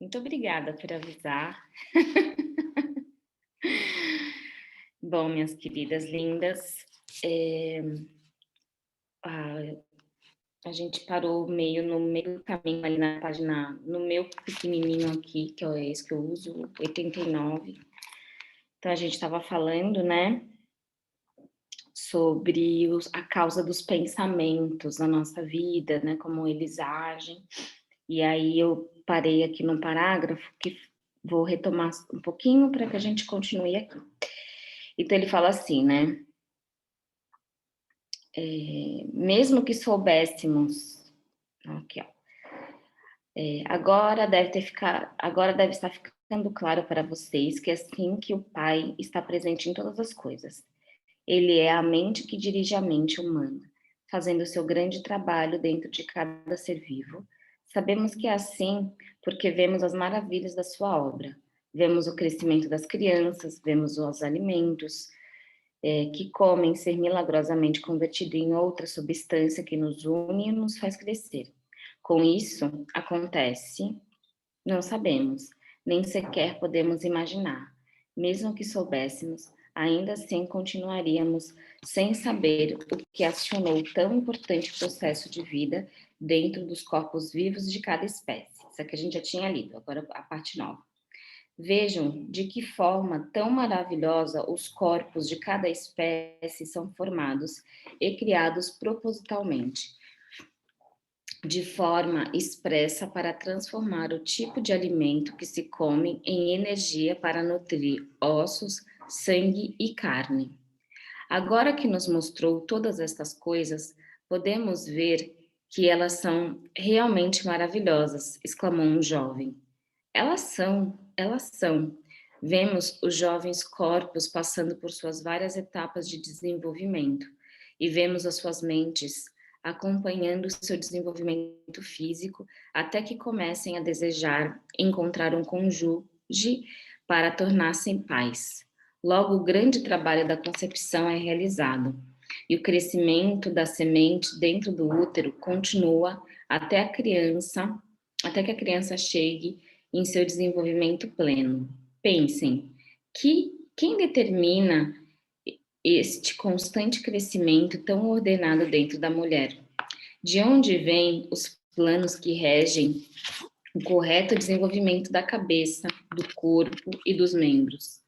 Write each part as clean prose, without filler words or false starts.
Muito obrigada por avisar. Bom, minhas queridas lindas, a a gente parou no meio do caminho ali na página no meu pequenininho aqui, que é esse que eu uso, 89. Então a gente estava falando, né, sobre a causa dos pensamentos na nossa vida, né, como eles agem. E aí eu parei aqui num parágrafo que vou retomar um pouquinho para que a gente continue aqui. Então ele fala assim, né? Mesmo que soubéssemos, aqui, ó, agora deve estar ficando claro para vocês que assim que o Pai está presente em todas as coisas, Ele é a mente que dirige a mente humana, fazendo o seu grande trabalho dentro de cada ser vivo. Sabemos que é assim porque vemos as maravilhas da sua obra. Vemos o crescimento das crianças, vemos os alimentos, que comem ser milagrosamente convertido em outra substância que nos une e nos faz crescer. Com isso, acontece, não sabemos, nem sequer podemos imaginar. Mesmo que soubéssemos, ainda assim continuaríamos sem saber o que acionou tão importante processo de vida dentro dos corpos vivos de cada espécie. Isso aqui a gente já tinha lido, agora a parte nova. Vejam de que forma tão maravilhosa os corpos de cada espécie são formados e criados propositalmente, de forma expressa para transformar o tipo de alimento que se come em energia para nutrir ossos, sangue e carne. Agora que nos mostrou todas estas coisas, podemos ver que elas são realmente maravilhosas, exclamou um jovem. Elas são. Vemos os jovens corpos passando por suas várias etapas de desenvolvimento e vemos as suas mentes acompanhando o seu desenvolvimento físico até que comecem a desejar encontrar um cônjuge para tornar-se pais. Logo, o grande trabalho da concepção é realizado e o crescimento da semente dentro do útero continua até que a criança chegue em seu desenvolvimento pleno. Pensem que quem determina este constante crescimento tão ordenado dentro da mulher? De onde vêm os planos que regem o correto desenvolvimento da cabeça, do corpo e dos membros,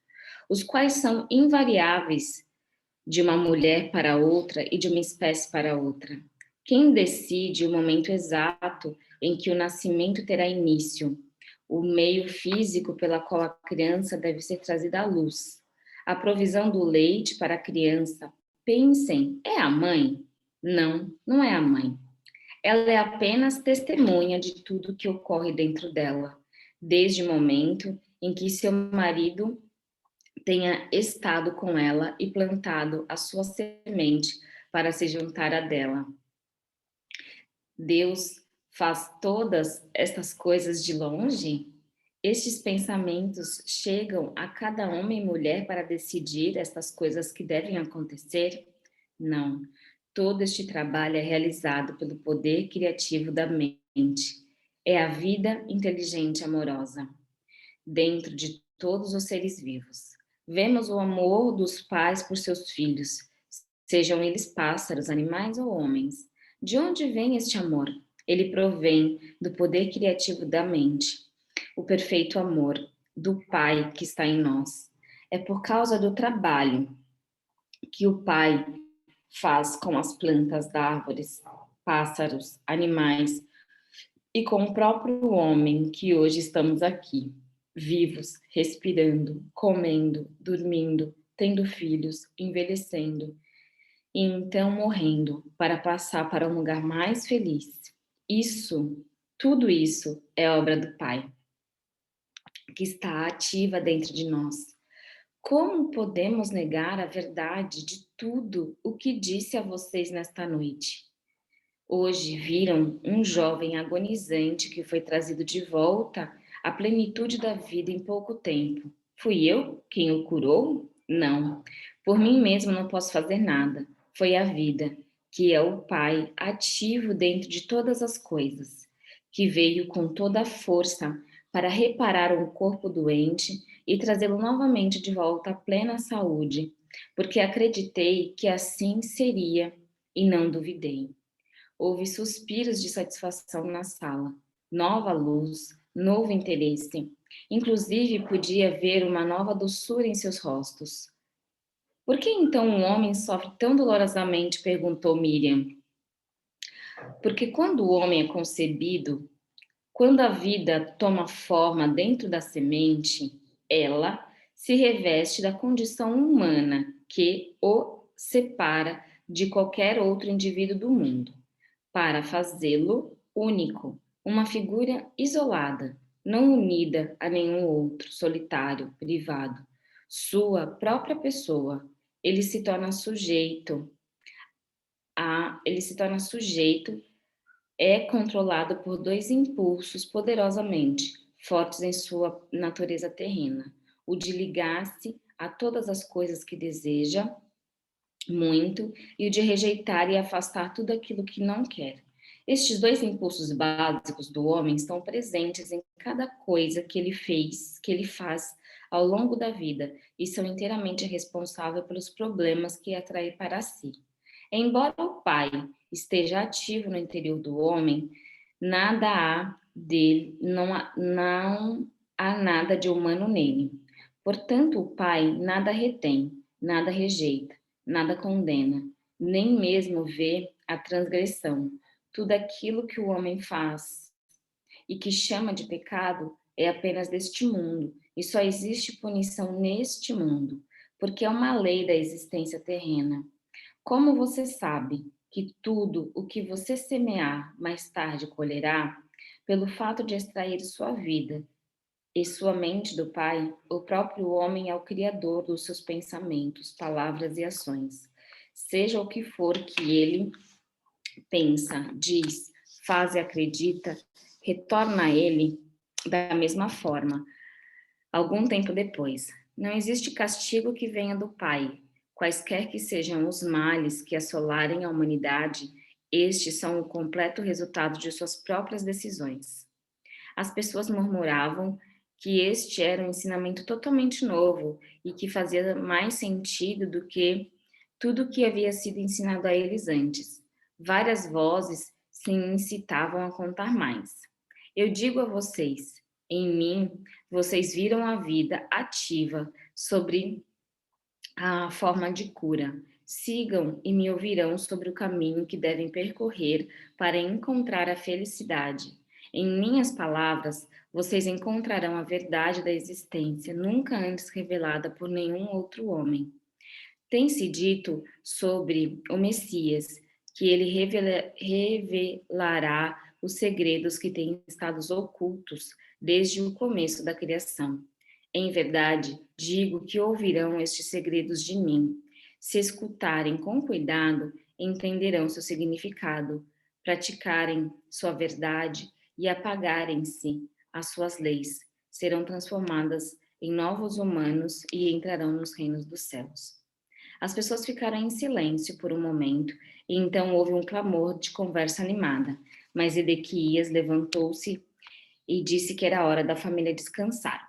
os quais são invariáveis de uma mulher para outra e de uma espécie para outra? Quem decide o momento exato em que o nascimento terá início? O meio físico pela qual a criança deve ser trazida à luz. A provisão do leite para a criança. Pensem, é a mãe? Não, não é a mãe. Ela é apenas testemunha de tudo que ocorre dentro dela, desde o momento em que seu marido tenha estado com ela e plantado a sua semente para se juntar à dela. Deus faz todas estas coisas de longe? Estes pensamentos chegam a cada homem e mulher para decidir estas coisas que devem acontecer? Não. Todo este trabalho é realizado pelo poder criativo da mente. É a vida inteligente e amorosa dentro de todos os seres vivos. Vemos o amor dos pais por seus filhos, sejam eles pássaros, animais ou homens. De onde vem este amor? Ele provém do poder criativo da mente, o perfeito amor do Pai que está em nós. É por causa do trabalho que o Pai faz com as plantas, árvores, pássaros, animais e com o próprio homem que hoje estamos aqui, vivos, respirando, comendo, dormindo, tendo filhos, envelhecendo e então morrendo para passar para um lugar mais feliz. Isso, tudo isso é obra do Pai, que está ativa dentro de nós. Como podemos negar a verdade de tudo o que disse a vocês nesta noite? Hoje viram um jovem agonizante que foi trazido de volta à plenitude da vida em pouco tempo. Fui eu quem o curou? Não. Por mim mesmo não posso fazer nada. Foi a vida, que é o Pai ativo dentro de todas as coisas, que veio com toda a força para reparar um corpo doente e trazê-lo novamente de volta à plena saúde, porque acreditei que assim seria e não duvidei. Houve suspiros de satisfação na sala, nova luz, novo interesse. Inclusive, podia ver uma nova doçura em seus rostos. Por que então um homem sofre tão dolorosamente? Perguntou Miriam. Porque quando o homem é concebido, quando a vida toma forma dentro da semente, ela se reveste da condição humana que o separa de qualquer outro indivíduo do mundo, para fazê-lo único, uma figura isolada, não unida a nenhum outro, solitário, privado, sua própria pessoa. Ele se torna sujeito ele se torna sujeito é controlado por dois impulsos poderosamente fortes em sua natureza terrena: o de ligar-se a todas as coisas que deseja muito e o de rejeitar e afastar tudo aquilo que não quer. Estes dois impulsos básicos do homem estão presentes em cada coisa que ele fez, que ele faz ao longo da vida e são inteiramente responsáveis pelos problemas que atrai para si. Embora o Pai esteja ativo no interior do homem, nada há dele, não há nada de humano nele. Portanto, o Pai nada retém, nada rejeita, nada condena, nem mesmo vê a transgressão. Tudo aquilo que o homem faz e que chama de pecado é apenas deste mundo, e só existe punição neste mundo, porque é uma lei da existência terrena. Como você sabe que tudo o que você semear mais tarde colherá, pelo fato de extrair sua vida e sua mente do Pai, o próprio homem é o criador dos seus pensamentos, palavras e ações. Seja o que for que ele pensa, diz, faz e acredita, retorna a ele da mesma forma, algum tempo depois. Não existe castigo que venha do Pai. Quaisquer que sejam os males que assolarem a humanidade, estes são o completo resultado de suas próprias decisões. As pessoas murmuravam que este era um ensinamento totalmente novo e que fazia mais sentido do que tudo o que havia sido ensinado a eles antes. Várias vozes se incitavam a contar mais. Eu digo a vocês, em mim, vocês viram a vida ativa sobre a forma de cura. Sigam e me ouvirão sobre o caminho que devem percorrer para encontrar a felicidade. Em minhas palavras, vocês encontrarão a verdade da existência, nunca antes revelada por nenhum outro homem. Tem-se dito sobre o Messias que ele revelará os segredos que têm estado ocultos desde o começo da criação. Em verdade, digo que ouvirão estes segredos de mim. Se escutarem com cuidado, entenderão seu significado, praticarem sua verdade e apagarem-se as suas leis, serão transformadas em novos humanos e entrarão nos reinos dos céus. As pessoas ficaram em silêncio por um momento, e então houve um clamor de conversa animada. Mas Edequias levantou-se e disse que era hora da família descansar.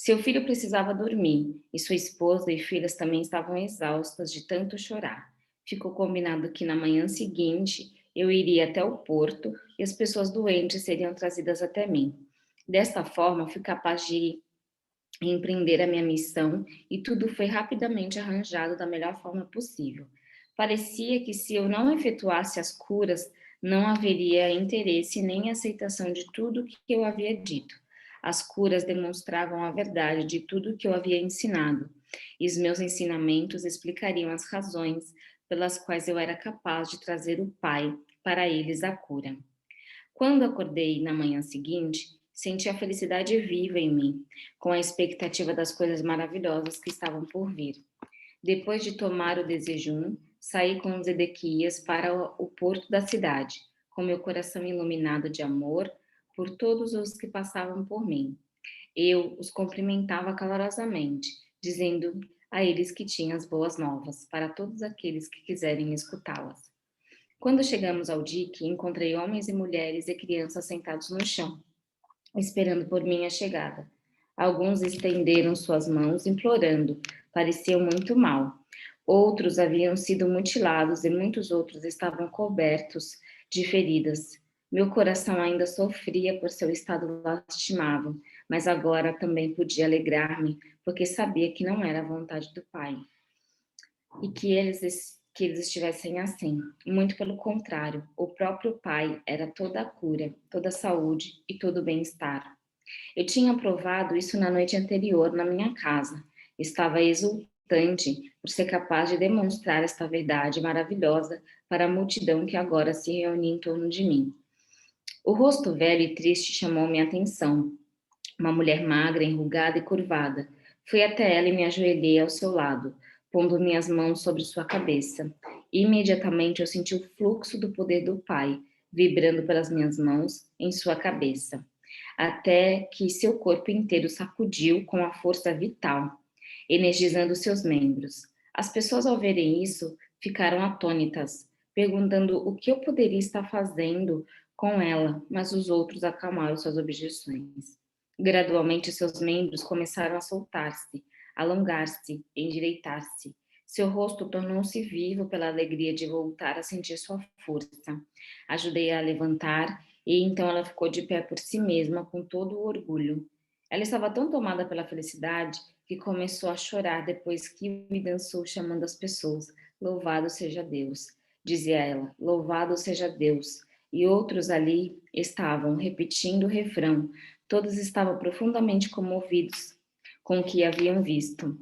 Seu filho precisava dormir, e sua esposa e filhas também estavam exaustas de tanto chorar. Ficou combinado que na manhã seguinte eu iria até o porto e as pessoas doentes seriam trazidas até mim. Desta forma, fui capaz de empreender a minha missão e tudo foi rapidamente arranjado da melhor forma possível. Parecia que se eu não efetuasse as curas, não haveria interesse nem aceitação de tudo que eu havia dito. As curas demonstravam a verdade de tudo que eu havia ensinado, e os meus ensinamentos explicariam as razões pelas quais eu era capaz de trazer o Pai para eles a cura. Quando acordei na manhã seguinte, senti a felicidade viva em mim, com a expectativa das coisas maravilhosas que estavam por vir. Depois de tomar o desejum, saí com Zedequias para o porto da cidade, com meu coração iluminado de amor por todos os que passavam por mim. Eu os cumprimentava calorosamente, dizendo a eles que tinha as boas novas para todos aqueles que quiserem escutá-las. Quando chegamos ao dique, encontrei homens e mulheres e crianças sentados no chão. esperando por minha chegada. Alguns estenderam suas mãos, implorando, pareciam muito mal. Outros haviam sido mutilados e muitos outros estavam cobertos de feridas. Meu coração ainda sofria por seu estado lastimável, mas agora também podia alegrar-me, porque sabia que não era a vontade do Pai e que eles estivessem assim. Muito pelo contrário, o próprio Pai era toda a cura, toda a saúde e todo o bem-estar. Eu tinha provado isso na noite anterior na minha casa. Estava exultante por ser capaz de demonstrar esta verdade maravilhosa para a multidão que agora se reunia em torno de mim. O rosto velho e triste chamou minha atenção. Uma mulher magra, enrugada e curvada. Fui até ela e me ajoelhei ao seu lado, pondo minhas mãos sobre sua cabeça. Imediatamente eu senti o fluxo do poder do Pai, vibrando pelas minhas mãos em sua cabeça, até que seu corpo inteiro sacudiu com a força vital, energizando seus membros. As pessoas, ao verem isso, ficaram atônitas, perguntando o que eu poderia estar fazendo com ela, mas os outros acalmaram suas objeções. Gradualmente, seus membros começaram a soltar-se, alongar-se, endireitar-se. Seu rosto tornou-se vivo pela alegria de voltar a sentir sua força. Ajudei-a a levantar e então ela ficou de pé por si mesma, com todo o orgulho. Ela estava tão tomada pela felicidade que começou a chorar depois que me dançou chamando as pessoas. Louvado seja Deus, dizia ela, louvado seja Deus. E outros ali estavam repetindo o refrão. Todos estavam profundamente comovidos com o que haviam visto.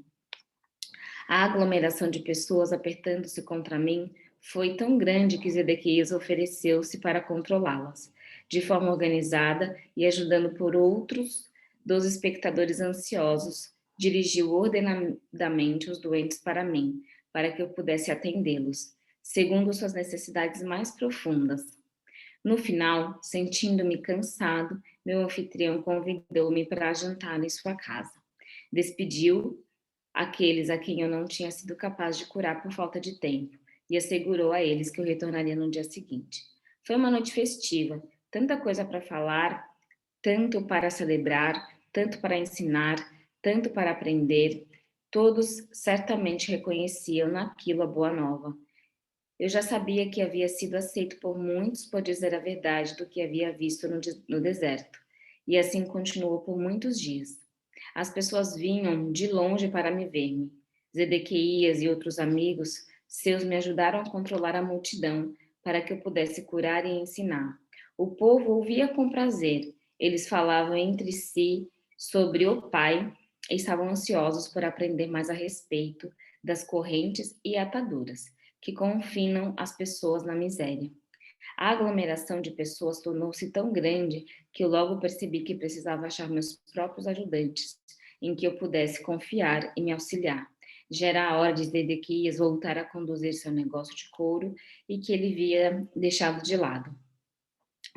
A aglomeração de pessoas apertando-se contra mim foi tão grande que Zedequias ofereceu-se para controlá-las, de forma organizada e ajudando por outros dos espectadores ansiosos, dirigiu ordenadamente os doentes para mim, para que eu pudesse atendê-los, segundo suas necessidades mais profundas. No final, sentindo-me cansado, meu anfitrião convidou-me para jantar em sua casa. Despediu aqueles a quem eu não tinha sido capaz de curar por falta de tempo, e assegurou a eles que eu retornaria no dia seguinte. Foi uma noite festiva, tanta coisa para falar, tanto para celebrar, tanto para ensinar, tanto para aprender. Todos certamente reconheciam naquilo a boa nova. Eu já sabia que havia sido aceito por muitos por dizer a verdade do que havia visto no deserto, e assim continuou por muitos dias. As pessoas vinham de longe para me ver-me. Zedequias e outros amigos seus me ajudaram a controlar a multidão para que eu pudesse curar e ensinar. O povo ouvia com prazer. Eles falavam entre si sobre o Pai e estavam ansiosos por aprender mais a respeito das correntes e ataduras que confinam as pessoas na miséria. A aglomeração de pessoas tornou-se tão grande que eu logo percebi que precisava achar meus próprios ajudantes, em que eu pudesse confiar e me auxiliar. Já era a hora de Zedequias voltar a conduzir seu negócio de couro e que ele havia deixado de lado.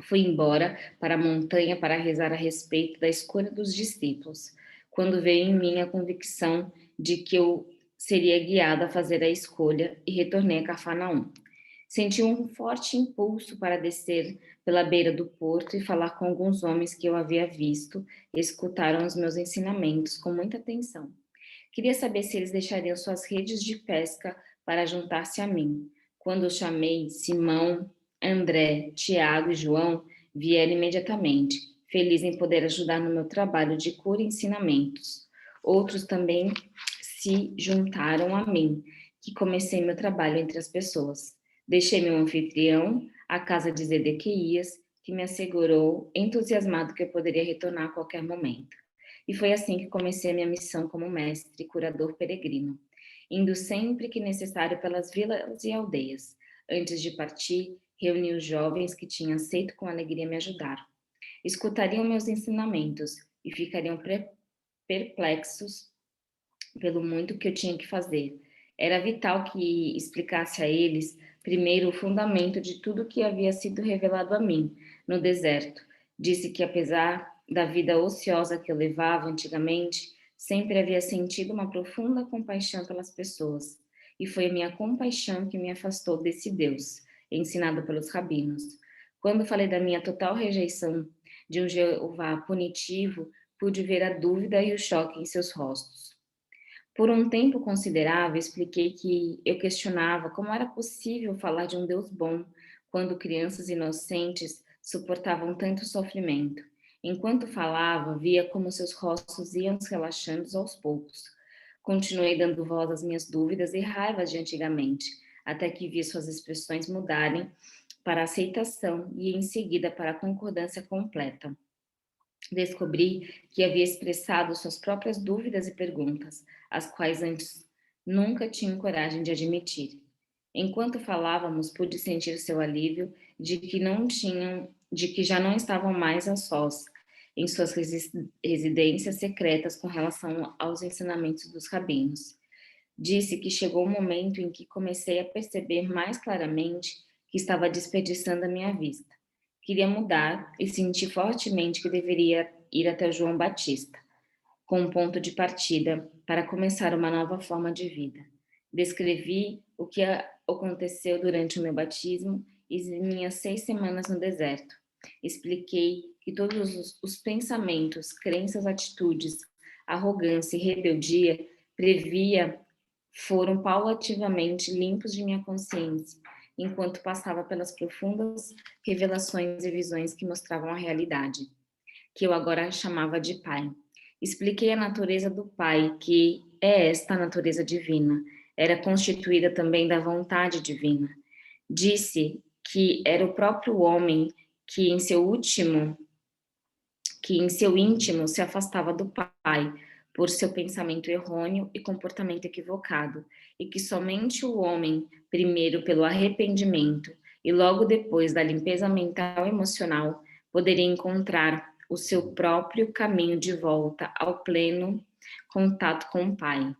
Fui embora para a montanha para rezar a respeito da escolha dos discípulos, quando veio em mim a convicção de que eu seria guiado a fazer a escolha e retornei a Cafarnaum. Senti um forte impulso para descer pela beira do porto e falar com alguns homens que eu havia visto e escutaram os meus ensinamentos com muita atenção. Queria saber se eles deixariam suas redes de pesca para juntar-se a mim. Quando eu chamei Simão, André, Tiago e João, vieram imediatamente, felizes em poder ajudar no meu trabalho de cura e ensinamentos. Outros também se juntaram a mim, que comecei meu trabalho entre as pessoas. Deixei meu anfitrião, a casa de Zedequias, que me assegurou, entusiasmado, que eu poderia retornar a qualquer momento. E foi assim que comecei a minha missão como mestre e curador peregrino, indo sempre que necessário pelas vilas e aldeias. Antes de partir, reuni os jovens que tinham aceito com alegria me ajudar. Escutariam meus ensinamentos e ficariam perplexos pelo muito que eu tinha que fazer. Era vital que explicasse a eles, primeiro, o fundamento de tudo que havia sido revelado a mim no deserto. Disse que, apesar da vida ociosa que eu levava antigamente, sempre havia sentido uma profunda compaixão pelas pessoas. E foi a minha compaixão que me afastou desse Deus, ensinado pelos rabinos. Quando falei da minha total rejeição de um Jeová punitivo, pude ver a dúvida e o choque em seus rostos. Por um tempo considerável, expliquei que eu questionava como era possível falar de um Deus bom quando crianças inocentes suportavam tanto sofrimento. Enquanto falava, via como seus rostos iam se relaxando aos poucos. Continuei dando voz às minhas dúvidas e raivas de antigamente, até que vi suas expressões mudarem para a aceitação e em seguida para a concordância completa. Descobri que havia expressado suas próprias dúvidas e perguntas, as quais antes nunca tinha coragem de admitir. Enquanto falávamos, pude sentir seu alívio de que já não estavam mais a sós em suas residências secretas com relação aos ensinamentos dos rabinos. Disse que chegou o momento em que comecei a perceber mais claramente que estava desperdiçando a minha vista. Queria mudar e senti fortemente que deveria ir até João Batista, com um ponto de partida para começar uma nova forma de vida. Descrevi o que aconteceu durante o meu batismo e minhas 6 semanas no deserto. Expliquei que todos os pensamentos, crenças, atitudes, arrogância e rebeldia previa foram paulativamente limpos de minha consciência, enquanto passava pelas profundas revelações e visões que mostravam a realidade, que eu agora chamava de Pai. Expliquei a natureza do Pai, que é esta natureza divina, era constituída também da vontade divina. Disse que era o próprio homem que em seu íntimo se afastava do Pai por seu pensamento errôneo e comportamento equivocado, e que somente o homem, primeiro pelo arrependimento e logo depois da limpeza mental e emocional, poderia encontrar o seu próprio caminho de volta ao pleno contato com o Pai.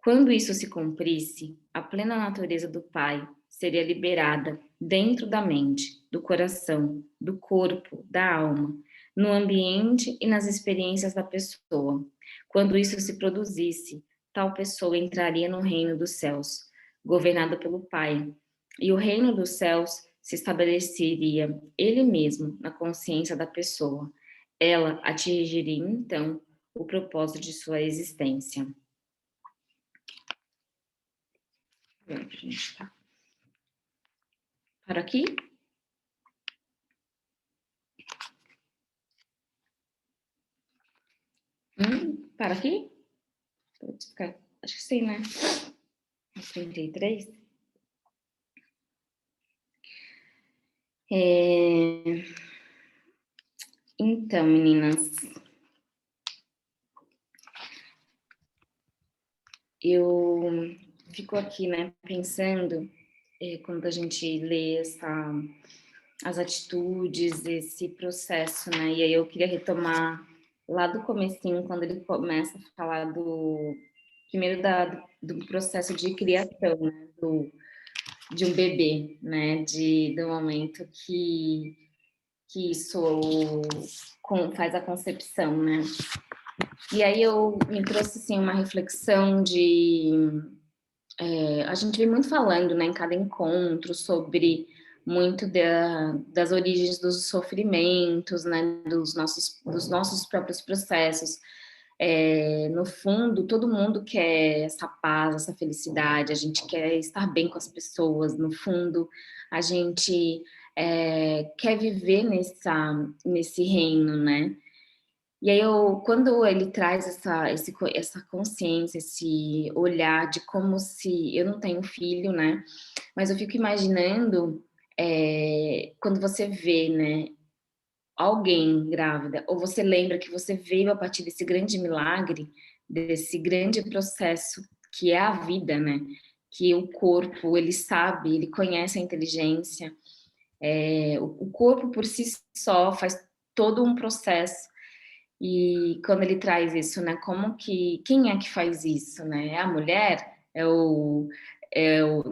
Quando isso se cumprisse, a plena natureza do Pai seria liberada dentro da mente, do coração, do corpo, da alma, no ambiente e nas experiências da pessoa. Quando isso se produzisse, tal pessoa entraria no reino dos céus, governada pelo Pai, e o reino dos céus se estabeleceria ele mesmo na consciência da pessoa. Ela atingiria então o propósito de sua existência. Gente, tá. Para aqui? Para aqui? Acho que sim, né? 33. Então, meninas, eu fico aqui, né, pensando, quando a gente lê as atitudes, esse processo, né, e aí eu queria retomar lá do comecinho, quando ele começa a falar primeiro do processo de criação, né, de um bebê, né, do momento que isso faz a concepção, né. E aí eu me trouxe, assim, uma reflexão a gente vem muito falando, né, em cada encontro sobre muito das origens dos sofrimentos, né, dos nossos próprios processos. No fundo, todo mundo quer essa paz, essa felicidade, a gente quer estar bem com as pessoas, no fundo, a gente quer viver nesse reino, né? E aí, quando ele traz essa consciência, esse olhar de como se... Eu não tenho filho, né? Mas eu fico imaginando quando você vê, né, alguém grávida, ou você lembra que você veio a partir desse grande milagre, desse grande processo que é a vida, né? Que o corpo, ele sabe, ele conhece a inteligência, o corpo por si só faz todo um processo. E quando ele traz isso, né? Quem é que faz isso, né? É a mulher?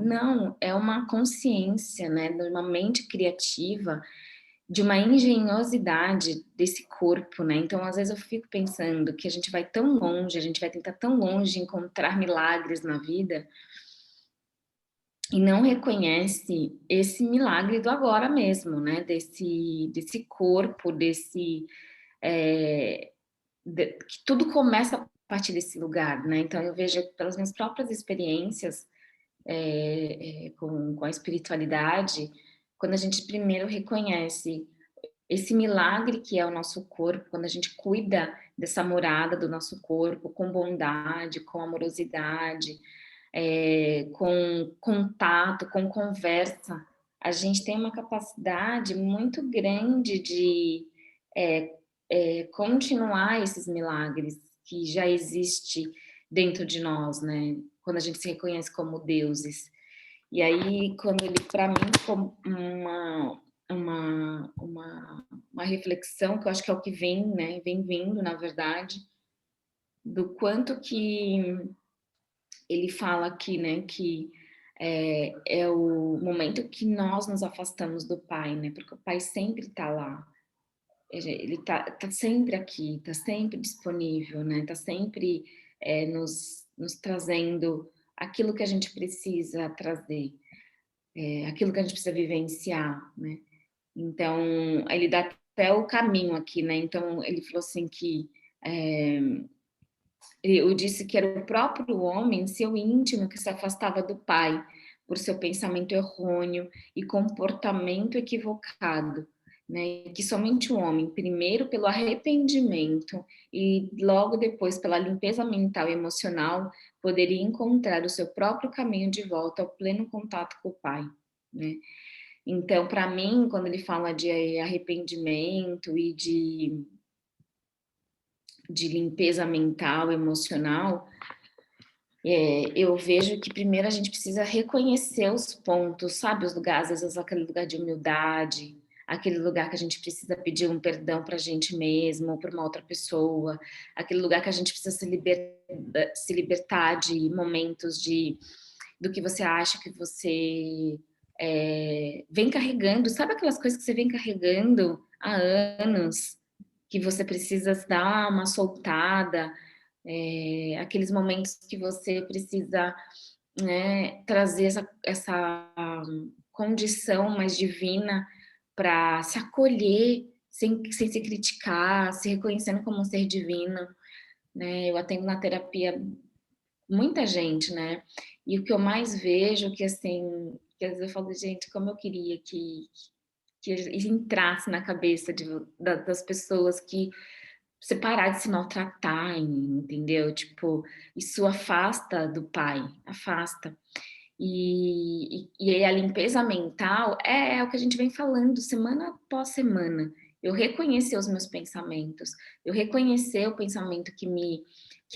Não, é uma consciência, né? De uma mente criativa, de uma engenhosidade desse corpo, né? Então, às vezes eu fico pensando que a gente vai tão longe, a gente vai tentar tão longe de encontrar milagres na vida, e não reconhece esse milagre do agora mesmo, né? Desse corpo, é, que tudo começa a partir desse lugar, né? Então eu vejo pelas minhas próprias experiências com a espiritualidade, quando a gente primeiro reconhece esse milagre que é o nosso corpo, quando a gente cuida dessa morada do nosso corpo com bondade, com amorosidade, com contato, com conversa, a gente tem uma capacidade muito grande de continuar esses milagres que já existe dentro de nós, né? Quando a gente se reconhece como deuses. E aí, quando ele, para mim, ficou uma reflexão, que eu acho que é o que vem, né? Vem vindo, na verdade, do quanto que ele fala aqui, né? Que é o momento que nós nos afastamos do Pai, né? Porque o Pai sempre está lá. Ele tá sempre aqui, tá sempre disponível, né? Tá sempre nos trazendo aquilo que a gente precisa trazer, aquilo que a gente precisa vivenciar, né? Então, ele dá até o caminho aqui, né? Então, ele falou assim que eu disse que era o próprio homem, seu íntimo, que se afastava do pai por seu pensamento errôneo e comportamento equivocado, né? Que somente o homem, primeiro pelo arrependimento e logo depois pela limpeza mental e emocional, poderia encontrar o seu próprio caminho de volta ao pleno contato com o pai, né? Então, para mim, quando ele fala de arrependimento e de limpeza mental, emocional, eu vejo que primeiro a gente precisa reconhecer os pontos, sabe? Os lugares, às vezes aquele lugar de humildade, aquele lugar que a gente precisa pedir um perdão para a gente mesmo ou para uma outra pessoa, aquele lugar que a gente precisa se libertar de momentos do que você acha que você vem carregando, sabe aquelas coisas que você vem carregando há anos, que você precisa dar uma soltada, aqueles momentos que você precisa, né, trazer essa condição mais divina para se acolher sem se criticar, se reconhecendo como um ser divino, né? Eu atendo na terapia muita gente, né? E o que eu mais vejo que assim, que às vezes eu falo, gente, como eu queria que entrasse na cabeça das pessoas que você parar de se maltratar, entendeu? Tipo, isso afasta do pai, afasta. E aí a limpeza mental é o que a gente vem falando semana após semana. Eu reconhecer os meus pensamentos, eu reconhecer o pensamento que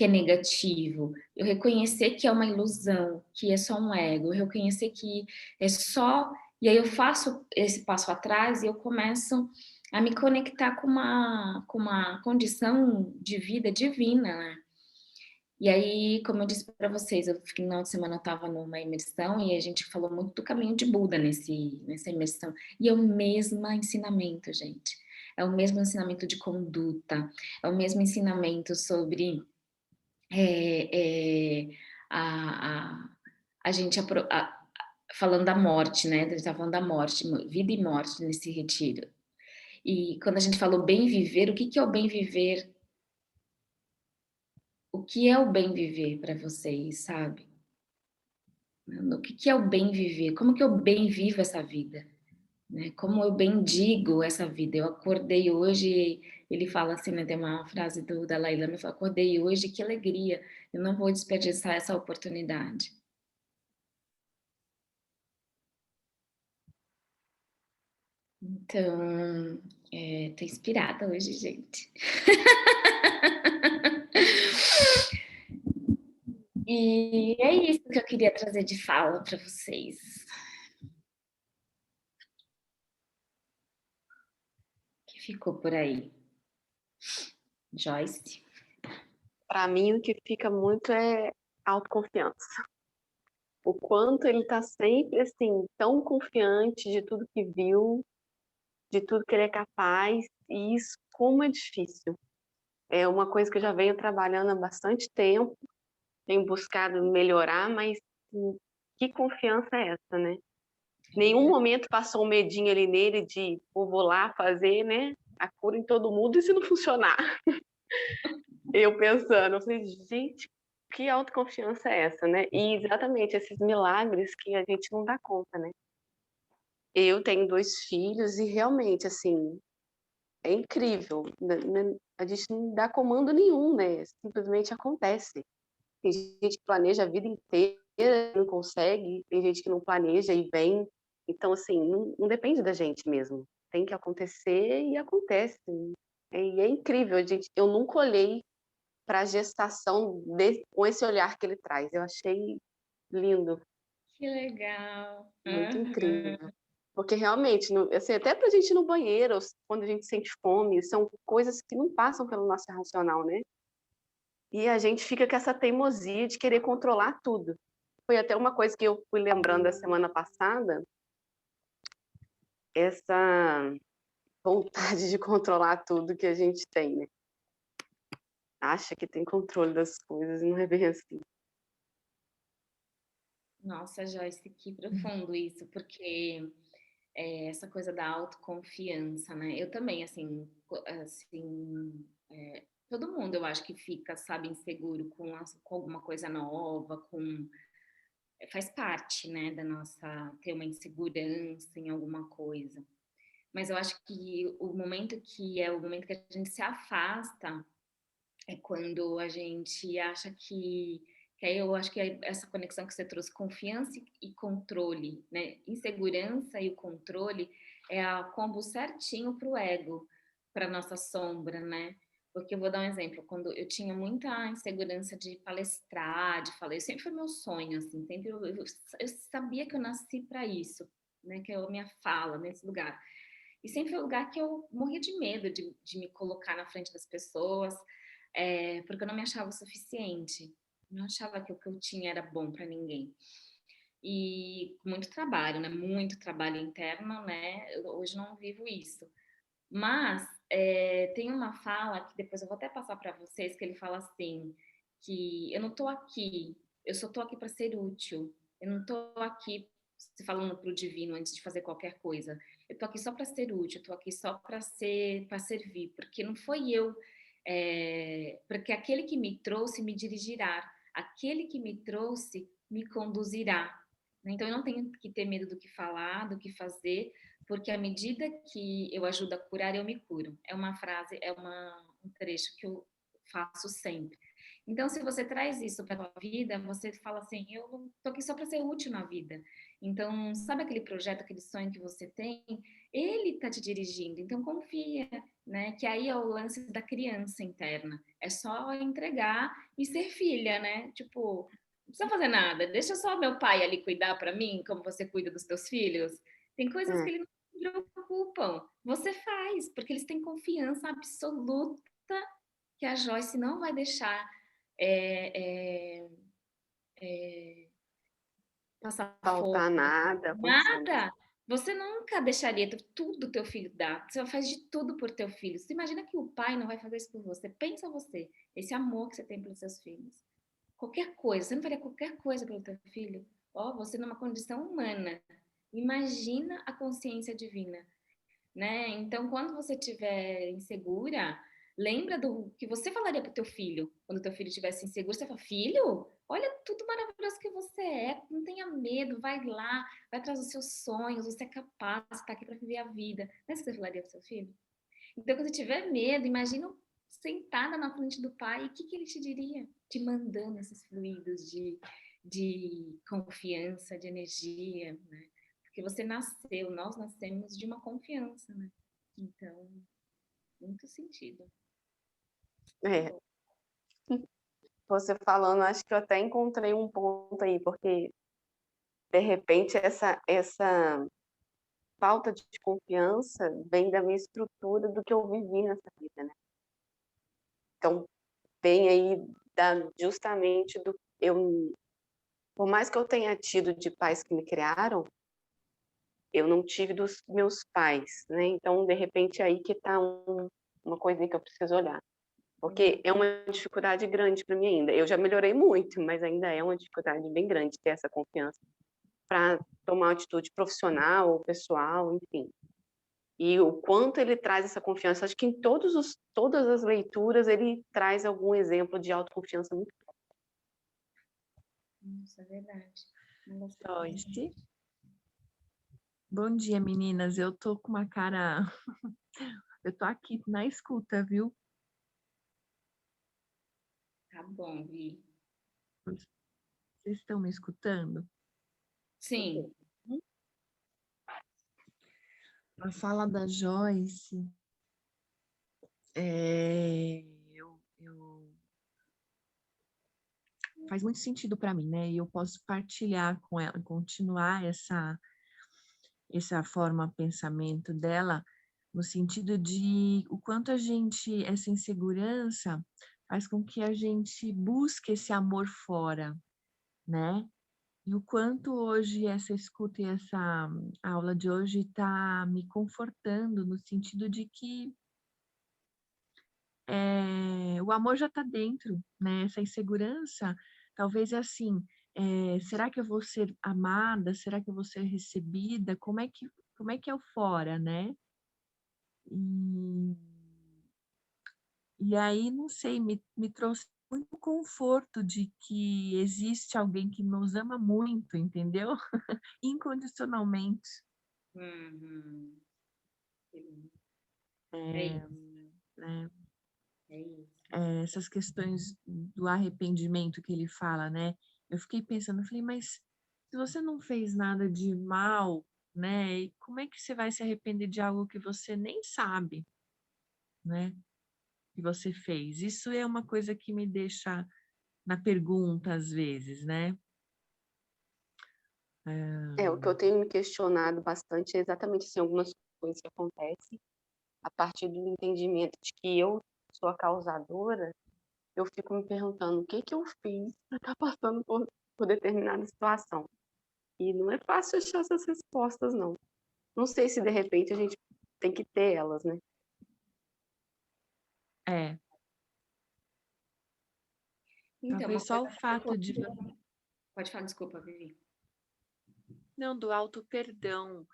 é negativo, eu reconhecer que é uma ilusão, que é só um ego, eu reconhecer que é só. E aí eu faço esse passo atrás e eu começo a me conectar com uma condição de vida divina, né? E aí, como eu disse para vocês, no final de semana eu estava numa imersão e a gente falou muito do caminho de Buda nessa imersão. E é o mesmo ensinamento, gente. É o mesmo ensinamento de conduta, é o mesmo ensinamento sobre é, é, a, a, a gente falando da morte, né? A gente estava falando da morte, vida e morte nesse retiro. E quando a gente falou bem viver, o que é o bem viver? O que é o bem viver para vocês, sabe? O que é o bem viver? Como que eu bem vivo essa vida? Né? Como eu bendigo essa vida? Eu acordei hoje, ele fala assim, né? Tem uma frase do Dalai Lama, eu acordei hoje, que alegria, eu não vou desperdiçar essa oportunidade. Então, tô inspirada hoje, gente. E é isso que eu queria trazer de fala para vocês. Que ficou por aí. Joyce? Para mim, o que fica muito é autoconfiança. O quanto ele está sempre, assim, tão confiante de tudo que viu, de tudo que ele é capaz, e isso, como é difícil. É uma coisa que eu já venho trabalhando há bastante tempo, tenho buscado melhorar, mas que confiança é essa, né? Nenhum momento passou um medinho ali nele de vou lá fazer, né, a cura em todo mundo e se não funcionar. Eu pensando, eu falei, gente, que autoconfiança é essa, né? E exatamente esses milagres que a gente não dá conta, né? Eu tenho 2 filhos e realmente, assim, é incrível, a gente não dá comando nenhum, né? Simplesmente acontece. Tem gente que planeja a vida inteira e não consegue, tem gente que não planeja e vem. Então, assim, não depende da gente mesmo. Tem que acontecer e acontece. E é incrível, eu nunca olhei para a gestação com esse olhar que ele traz. Eu achei lindo, Que legal. muito Aham. incrível. Porque realmente, assim, até para a gente ir no banheiro, quando a gente sente fome, são coisas que não passam pelo nosso racional, né? E a gente fica com essa teimosia de querer controlar tudo. Foi até uma coisa que eu fui lembrando a semana passada, essa vontade de controlar tudo que a gente tem, né? Acha que tem controle das coisas, não é bem assim. Nossa, Joyce, que profundo isso, porque essa coisa da autoconfiança, né? Eu também, assim, todo mundo eu acho que fica, sabe, inseguro com alguma coisa nova, faz parte, né, da nossa ter uma insegurança em alguma coisa. Mas eu acho que o momento que é o momento que a gente se afasta é quando a gente acha que aí eu acho que é essa conexão que você trouxe, confiança e controle, né? Insegurança e o controle é a combo certinho para o ego, para nossa sombra, né? Porque eu vou dar um exemplo, quando eu tinha muita insegurança de palestrar, de falar, eu sempre foi meu sonho, assim, sempre eu sabia que eu nasci para isso, né? Que é a minha fala nesse lugar. E sempre foi um lugar que eu morria de medo de me colocar na frente das pessoas, porque eu não me achava o suficiente. Não achava que o que eu tinha era bom para ninguém. E muito trabalho, né? Muito trabalho interno, né? Eu hoje não vivo isso. Mas tem uma fala que depois eu vou até passar para vocês, que ele fala assim, que eu não estou aqui, eu só estou aqui para ser útil. Eu não estou aqui se falando para o divino antes de fazer qualquer coisa. Eu estou aqui só para ser útil, eu estou aqui só para servir, porque não foi eu, porque aquele que me trouxe me dirigirá, aquele que me trouxe me conduzirá. Então eu não tenho que ter medo do que falar, do que fazer, porque à medida que eu ajudo a curar, eu me curo. É uma frase, um trecho que eu faço sempre. Então, se você traz isso para a sua vida, você fala assim: eu tô aqui só para ser útil na vida. Então, sabe aquele projeto, aquele sonho que você tem? Ele está te dirigindo. Então, confia, né? Que aí é o lance da criança interna. É só entregar e ser filha, né? Tipo, não precisa fazer nada. Deixa só meu pai ali cuidar para mim, como você cuida dos teus filhos. Tem coisas que É, ele não se preocupam. Você faz, porque eles têm confiança absoluta que a Joyce não vai deixar é, é, passar faltar fome, nada, acontecer. nada. Você nunca deixaria tudo teu filho dar. Você faz de tudo por teu filho. Você imagina que o pai não vai fazer isso por você. Pensa você, esse amor que você tem pelos seus filhos. Qualquer coisa, você não faria qualquer coisa pelo teu filho? Ó, você numa condição humana. Imagina a consciência divina, né? Então, quando você estiver insegura, lembra do que você falaria para o teu filho. Quando o teu filho estivesse inseguro, você fala, filho, olha tudo maravilhoso que você é, não tenha medo, vai lá, vai atrás dos seus sonhos, você é capaz, está aqui para viver a vida. Não é isso que você falaria para o seu filho? Então, quando você tiver medo, imagina sentada na frente do pai, e o que, que ele te diria? Te mandando esses fluidos de confiança, de energia, né? Porque você nasceu, nós nascemos de uma confiança, né? Então, muito sentido. É, você falando, acho que eu até encontrei um ponto aí, porque de repente essa falta de confiança vem da minha estrutura do que eu vivi nessa vida, né? Então, vem aí justamente do eu, por mais que eu tenha tido de pais que me criaram, eu não tive dos meus pais, né? Então, de repente, é aí que está uma coisa que eu preciso olhar. Porque é uma dificuldade grande para mim ainda. Eu já melhorei muito, mas ainda é uma dificuldade bem grande ter essa confiança. para tomar uma atitude profissional ou pessoal, enfim. E o quanto ele traz essa confiança. Acho que em todas as leituras ele traz algum exemplo de autoconfiança muito. Isso é verdade. Joyce. Bom dia, meninas. Eu tô com uma cara. Eu tô aqui na escuta, viu? Tá bom, Vi. Vocês estão me escutando? Sim. A fala da Joyce, faz muito sentido para mim, né? E eu posso partilhar com ela, continuar essa forma pensamento dela, no sentido de o quanto essa insegurança faz com que a gente busque esse amor fora, né? E o quanto hoje essa escuta e essa aula de hoje está me confortando no sentido de que o amor já está dentro, né? Essa insegurança, talvez é assim, será que eu vou ser amada? Será que eu vou ser recebida? Como é que é o fora, né? E, e aí, não sei, me trouxe muito conforto de que existe alguém que nos ama muito, entendeu? Incondicionalmente. Uhum. É É, isso. né? É isso. Essas questões do arrependimento que ele fala, né? Eu fiquei pensando, eu falei, mas se você não fez nada de mal, né? E como é que você vai se arrepender de algo que você nem sabe, né? Que você fez? Isso é uma coisa que me deixa na pergunta às vezes, né? O que eu tenho me questionado bastante é exatamente assim, algumas coisas que acontecem a partir do entendimento de que eu sou a causadora. Eu fico me perguntando o que que eu fiz para estar passando por determinada situação. E não é fácil achar essas respostas, não. Não sei se de repente a gente tem que ter elas, né? É, Então, uma talvez só coisa o que fato de pode falar, desculpa, Vivi. não do auto perdão,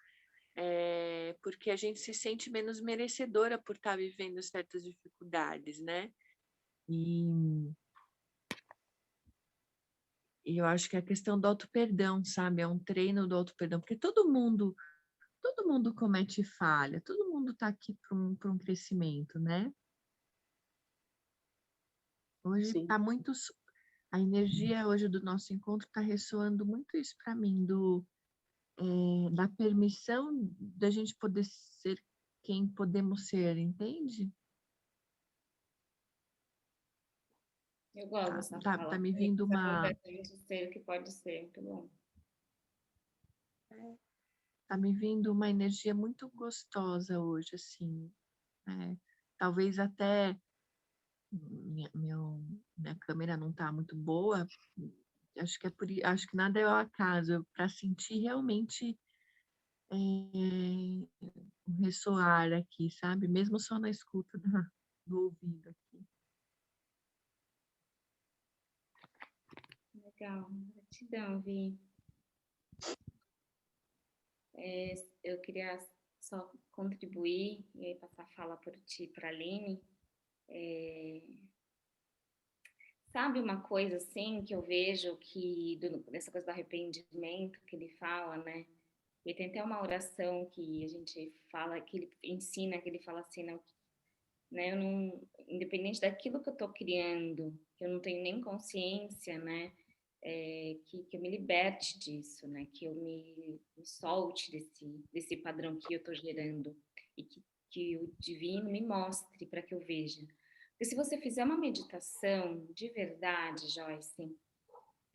porque a gente se sente menos merecedora por estar vivendo certas dificuldades, né? E E eu acho que é a questão do auto-perdão, sabe? É um treino do auto-perdão, porque todo mundo comete falha, todo mundo está aqui para um crescimento, né? Hoje Sim. tá muito. A energia hoje do nosso encontro está ressoando muito isso para mim, da permissão da gente poder ser quem podemos ser, entende? Eu gosto dessa Tá fala. me vindo Isso uma. acontece a gente ser o que pode ser. Muito bom. Tá me vindo uma energia muito gostosa hoje, assim. Talvez até minha câmera não está muito boa, acho que acho que nada é ao acaso, para sentir realmente um ressoar aqui, sabe? Mesmo só na escuta do ouvido aqui. Legal. Gratidão, Vi. Eu queria só contribuir e aí passar a fala por ti para a Aline. Sabe uma coisa assim que eu vejo que dessa coisa do arrependimento que ele fala, né? E tem até uma oração que a gente fala, que ele ensina, que ele fala assim, né? Eu não, independente daquilo que eu estou criando, que eu não tenho nem consciência, né? Que eu me liberte disso, né? Que eu me solte desse padrão que eu estou gerando e que o divino me mostre para que eu veja. Porque se você fizer uma meditação de verdade, Joyce,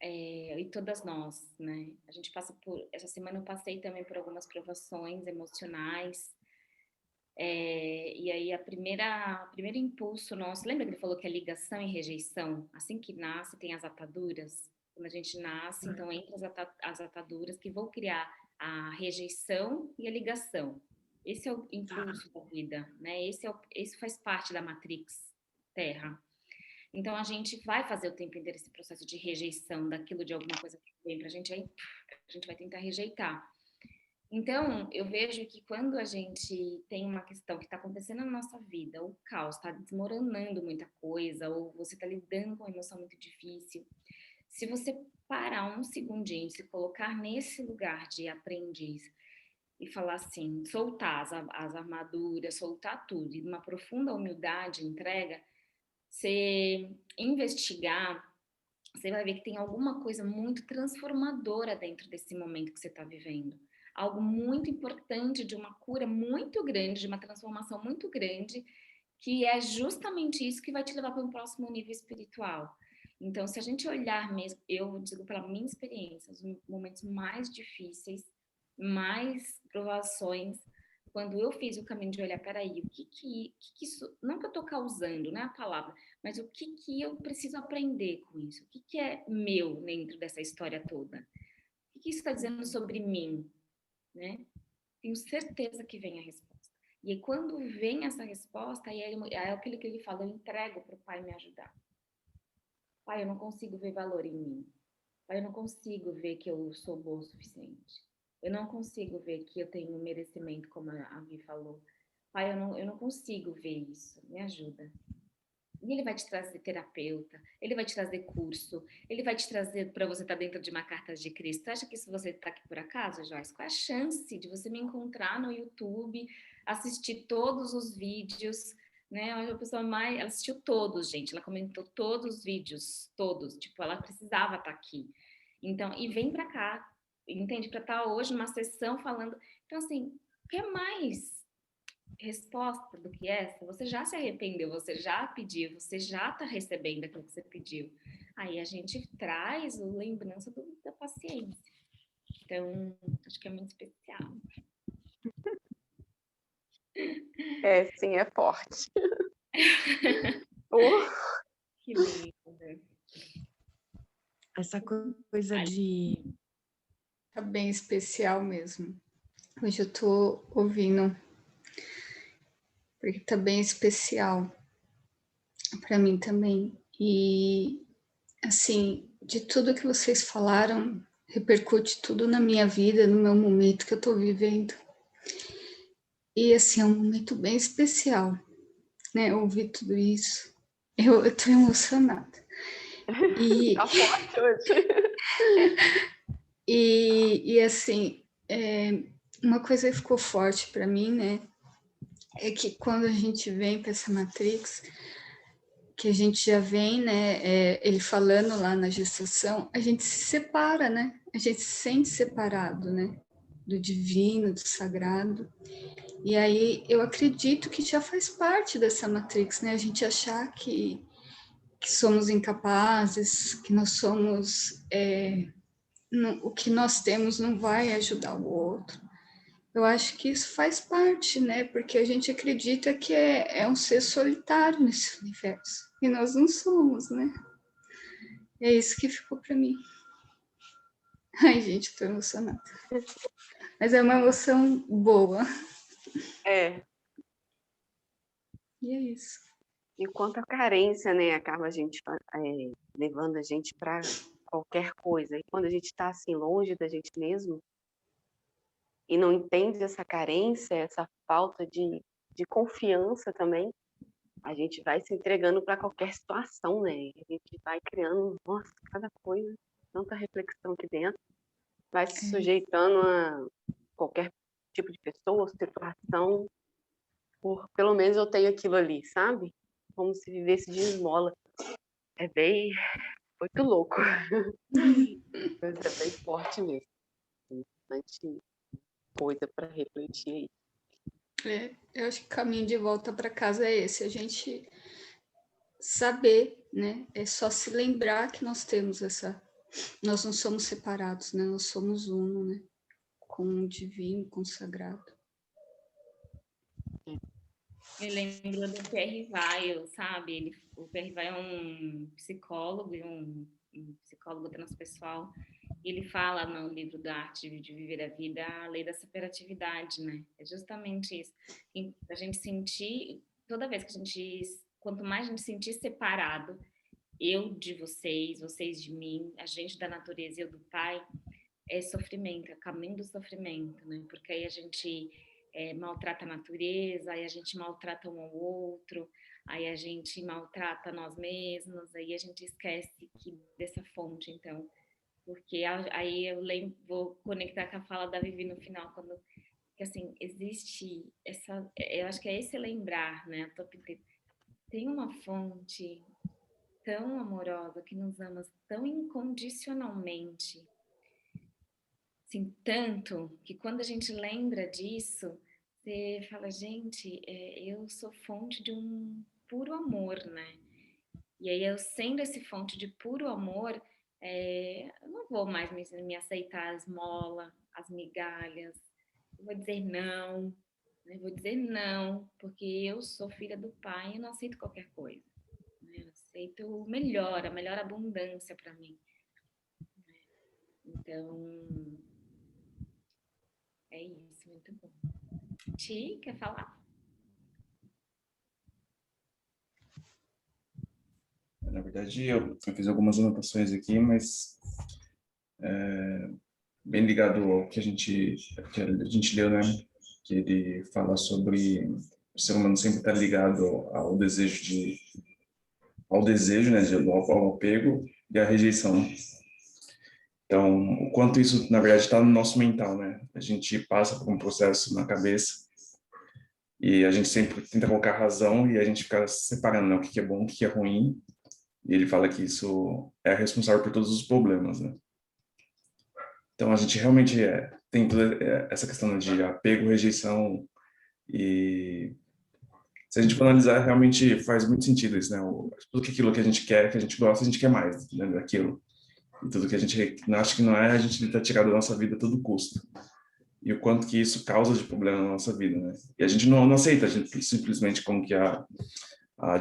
e todas nós, né? A gente passa por. Essa semana eu passei também por algumas provações emocionais. E aí o primeiro impulso nosso, lembra que ele falou que é ligação e rejeição? Assim que nasce, tem as ataduras. Quando a gente nasce, então entra as ataduras que vão criar a rejeição e a ligação. Esse é o impulso da vida, né? Esse faz parte da Matrix Terra. Então, a gente vai fazer o tempo inteiro esse processo de rejeição daquilo, de alguma coisa que vem pra gente, aí a gente vai tentar rejeitar. Então, eu vejo que quando a gente tem uma questão que está acontecendo na nossa vida, o caos está desmoronando muita coisa, ou você está lidando com uma emoção muito difícil, se você parar um segundinho, se colocar nesse lugar de aprendiz e falar assim, soltar as armaduras, soltar tudo, e uma profunda humildade, entrega, você investigar, você vai ver que tem alguma coisa muito transformadora dentro desse momento que você está vivendo. Algo muito importante, de uma cura muito grande, de uma transformação muito grande, que é justamente isso que vai te levar para um próximo nível espiritual. Então, se a gente olhar mesmo, eu digo pela minha experiência, os momentos mais difíceis, mais provações, quando eu fiz o caminho de olhar, peraí, o que isso, não que eu estou causando, não é a palavra, mas o que eu preciso aprender com isso? O que é meu dentro dessa história toda? O que isso está dizendo sobre mim? Né? Tenho certeza que vem a resposta. E aí, quando vem essa resposta, aí é aquilo que ele fala, eu entrego para o Pai me ajudar. Pai, eu não consigo ver valor em mim. Pai, eu não consigo ver que eu sou boa o suficiente. Eu não consigo ver que eu tenho merecimento, como a Vi falou. Pai, eu não consigo ver isso. Me ajuda. E ele vai te trazer terapeuta, ele vai te trazer curso, ele vai te trazer para você estar dentro de uma carta de Cristo. Você acha que se você está aqui por acaso, Joyce? Qual é a chance de você me encontrar no YouTube, assistir todos os vídeos, né? A pessoa mais, ela assistiu todos, gente. Ela comentou todos os vídeos, todos. Tipo, ela precisava estar aqui. Então, e vem para cá, entende? Para estar hoje numa sessão falando. Então, assim, o que mais resposta do que essa? Você já se arrependeu, você já pediu, você já está recebendo aquilo que você pediu. Aí a gente traz a lembrança da paciência. Então, acho que é muito especial. Sim, é forte. Que lindo. Essa coisa de... Tá bem especial mesmo. Hoje eu tô ouvindo, porque tá bem especial para mim também. E, assim, de tudo que vocês falaram, repercute tudo na minha vida, no meu momento que eu tô vivendo. E, assim, é um momento bem especial, né? Ouvir tudo isso. Eu tô emocionada. E, Tá forte hoje. e assim, uma coisa que ficou forte para mim, né? É que quando a gente vem para essa Matrix, que a gente já vem, né? Ele falando lá na gestação, a gente se separa, né? A gente se sente separado, né? Do divino, do sagrado. E aí eu acredito que já faz parte dessa Matrix, né? A gente achar que somos incapazes, que nós somos... o que nós temos não vai ajudar o outro. Eu acho que isso faz parte, né? Porque a gente acredita que é um ser solitário nesse universo. E nós não somos, né? É isso que ficou para mim. Ai, gente, estou emocionada. Mas é uma emoção boa. É. E é isso. E quanta carência, né, acaba a gente levando a gente para qualquer coisa. E quando a gente está assim longe da gente mesmo e não entende essa carência, essa falta de confiança também, a gente vai se entregando para qualquer situação, né? A gente vai criando, nossa, cada coisa, tanta reflexão aqui dentro, vai se sujeitando a qualquer tipo de pessoa, situação, pelo menos eu tenho aquilo ali, sabe? Como se vivesse de esmola. É bem muito louco. Mas é bem forte mesmo. Tem bastante coisa para refletir aí. Eu acho que o caminho de volta para casa é esse, a gente saber, né? É só se lembrar que nós temos nós não somos separados, né? Nós somos uno, né? Com o divino, com o sagrado. Me lembrou do Pierre Weil, sabe? O Pierre Weil é um psicólogo e um psicólogo transpessoal. Ele fala no livro da Arte de Viver a Vida a lei da separatividade, né? É justamente isso. A gente sentir, toda vez que quanto mais a gente sentir separado, eu de vocês, vocês de mim, a gente da natureza e eu do pai, é sofrimento, é o caminho do sofrimento, né? Porque aí a gente maltrata a natureza, aí a gente maltrata um ao outro, aí a gente maltrata nós mesmos, aí a gente esquece dessa fonte, então, porque aí eu vou conectar com a fala da Vivi no final, quando, que assim, existe eu acho que é esse lembrar, né, tem uma fonte tão amorosa que nos ama tão incondicionalmente, assim, tanto que quando a gente lembra disso, você fala, gente, eu sou fonte de um puro amor, né? E aí eu sendo esse fonte de puro amor, eu não vou mais me aceitar a esmola, as migalhas, eu vou dizer não, né? Vou dizer não, porque eu sou filha do pai e não aceito qualquer coisa, né? Eu aceito o melhor, a melhor abundância para mim. Então, é isso, muito bom. Ti, quer falar? Na verdade, eu fiz algumas anotações aqui, mas bem ligado ao que a gente leu, né? Que ele fala sobre o ser humano sempre estar ligado ao desejo, né? Ao apego e à rejeição. Então, o quanto isso, na verdade, está no nosso mental, né? A gente passa por um processo na cabeça e a gente sempre tenta colocar razão e a gente fica separando, né? O que é bom, o que é ruim. E ele fala que isso é responsável por todos os problemas, né? Então, a gente realmente tem toda essa questão de apego, rejeição e se a gente for analisar, realmente faz muito sentido isso, né? Tudo aquilo que a gente quer, que a gente gosta, a gente quer mais, né, daquilo. E tudo que a gente acha que não é, a gente tenta tirar da nossa vida a todo custo. E o quanto que isso causa de problema na nossa vida, né? E a gente não aceita, a gente simplesmente, como que a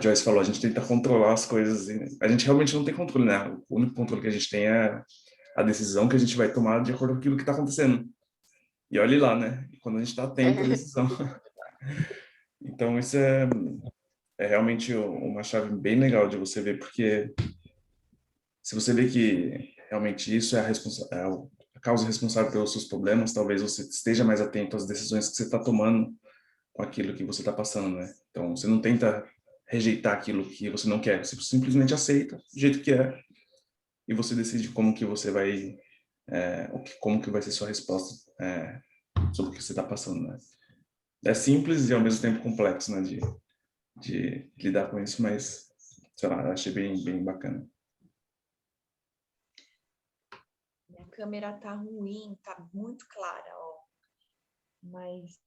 Joyce falou, a gente tenta controlar as coisas. A gente realmente não tem controle, né? O único controle que a gente tem é a decisão que a gente vai tomar de acordo com aquilo que está acontecendo. E olhe lá, né? Quando a gente está atento à decisão. Então, isso é realmente uma chave bem legal de você ver, porque se você vê que realmente isso é a causa responsável pelos seus problemas, talvez você esteja mais atento às decisões que você está tomando com aquilo que você está passando, né? Então, você não tenta rejeitar aquilo que você não quer, você simplesmente aceita do jeito que é e você decide como que você vai, como que vai ser sua resposta sobre o que você está passando, né? É simples e ao mesmo tempo complexo, né, de lidar com isso, mas, sei lá, eu achei bem bacana. Minha câmera tá ruim, tá muito clara, ó. Mas,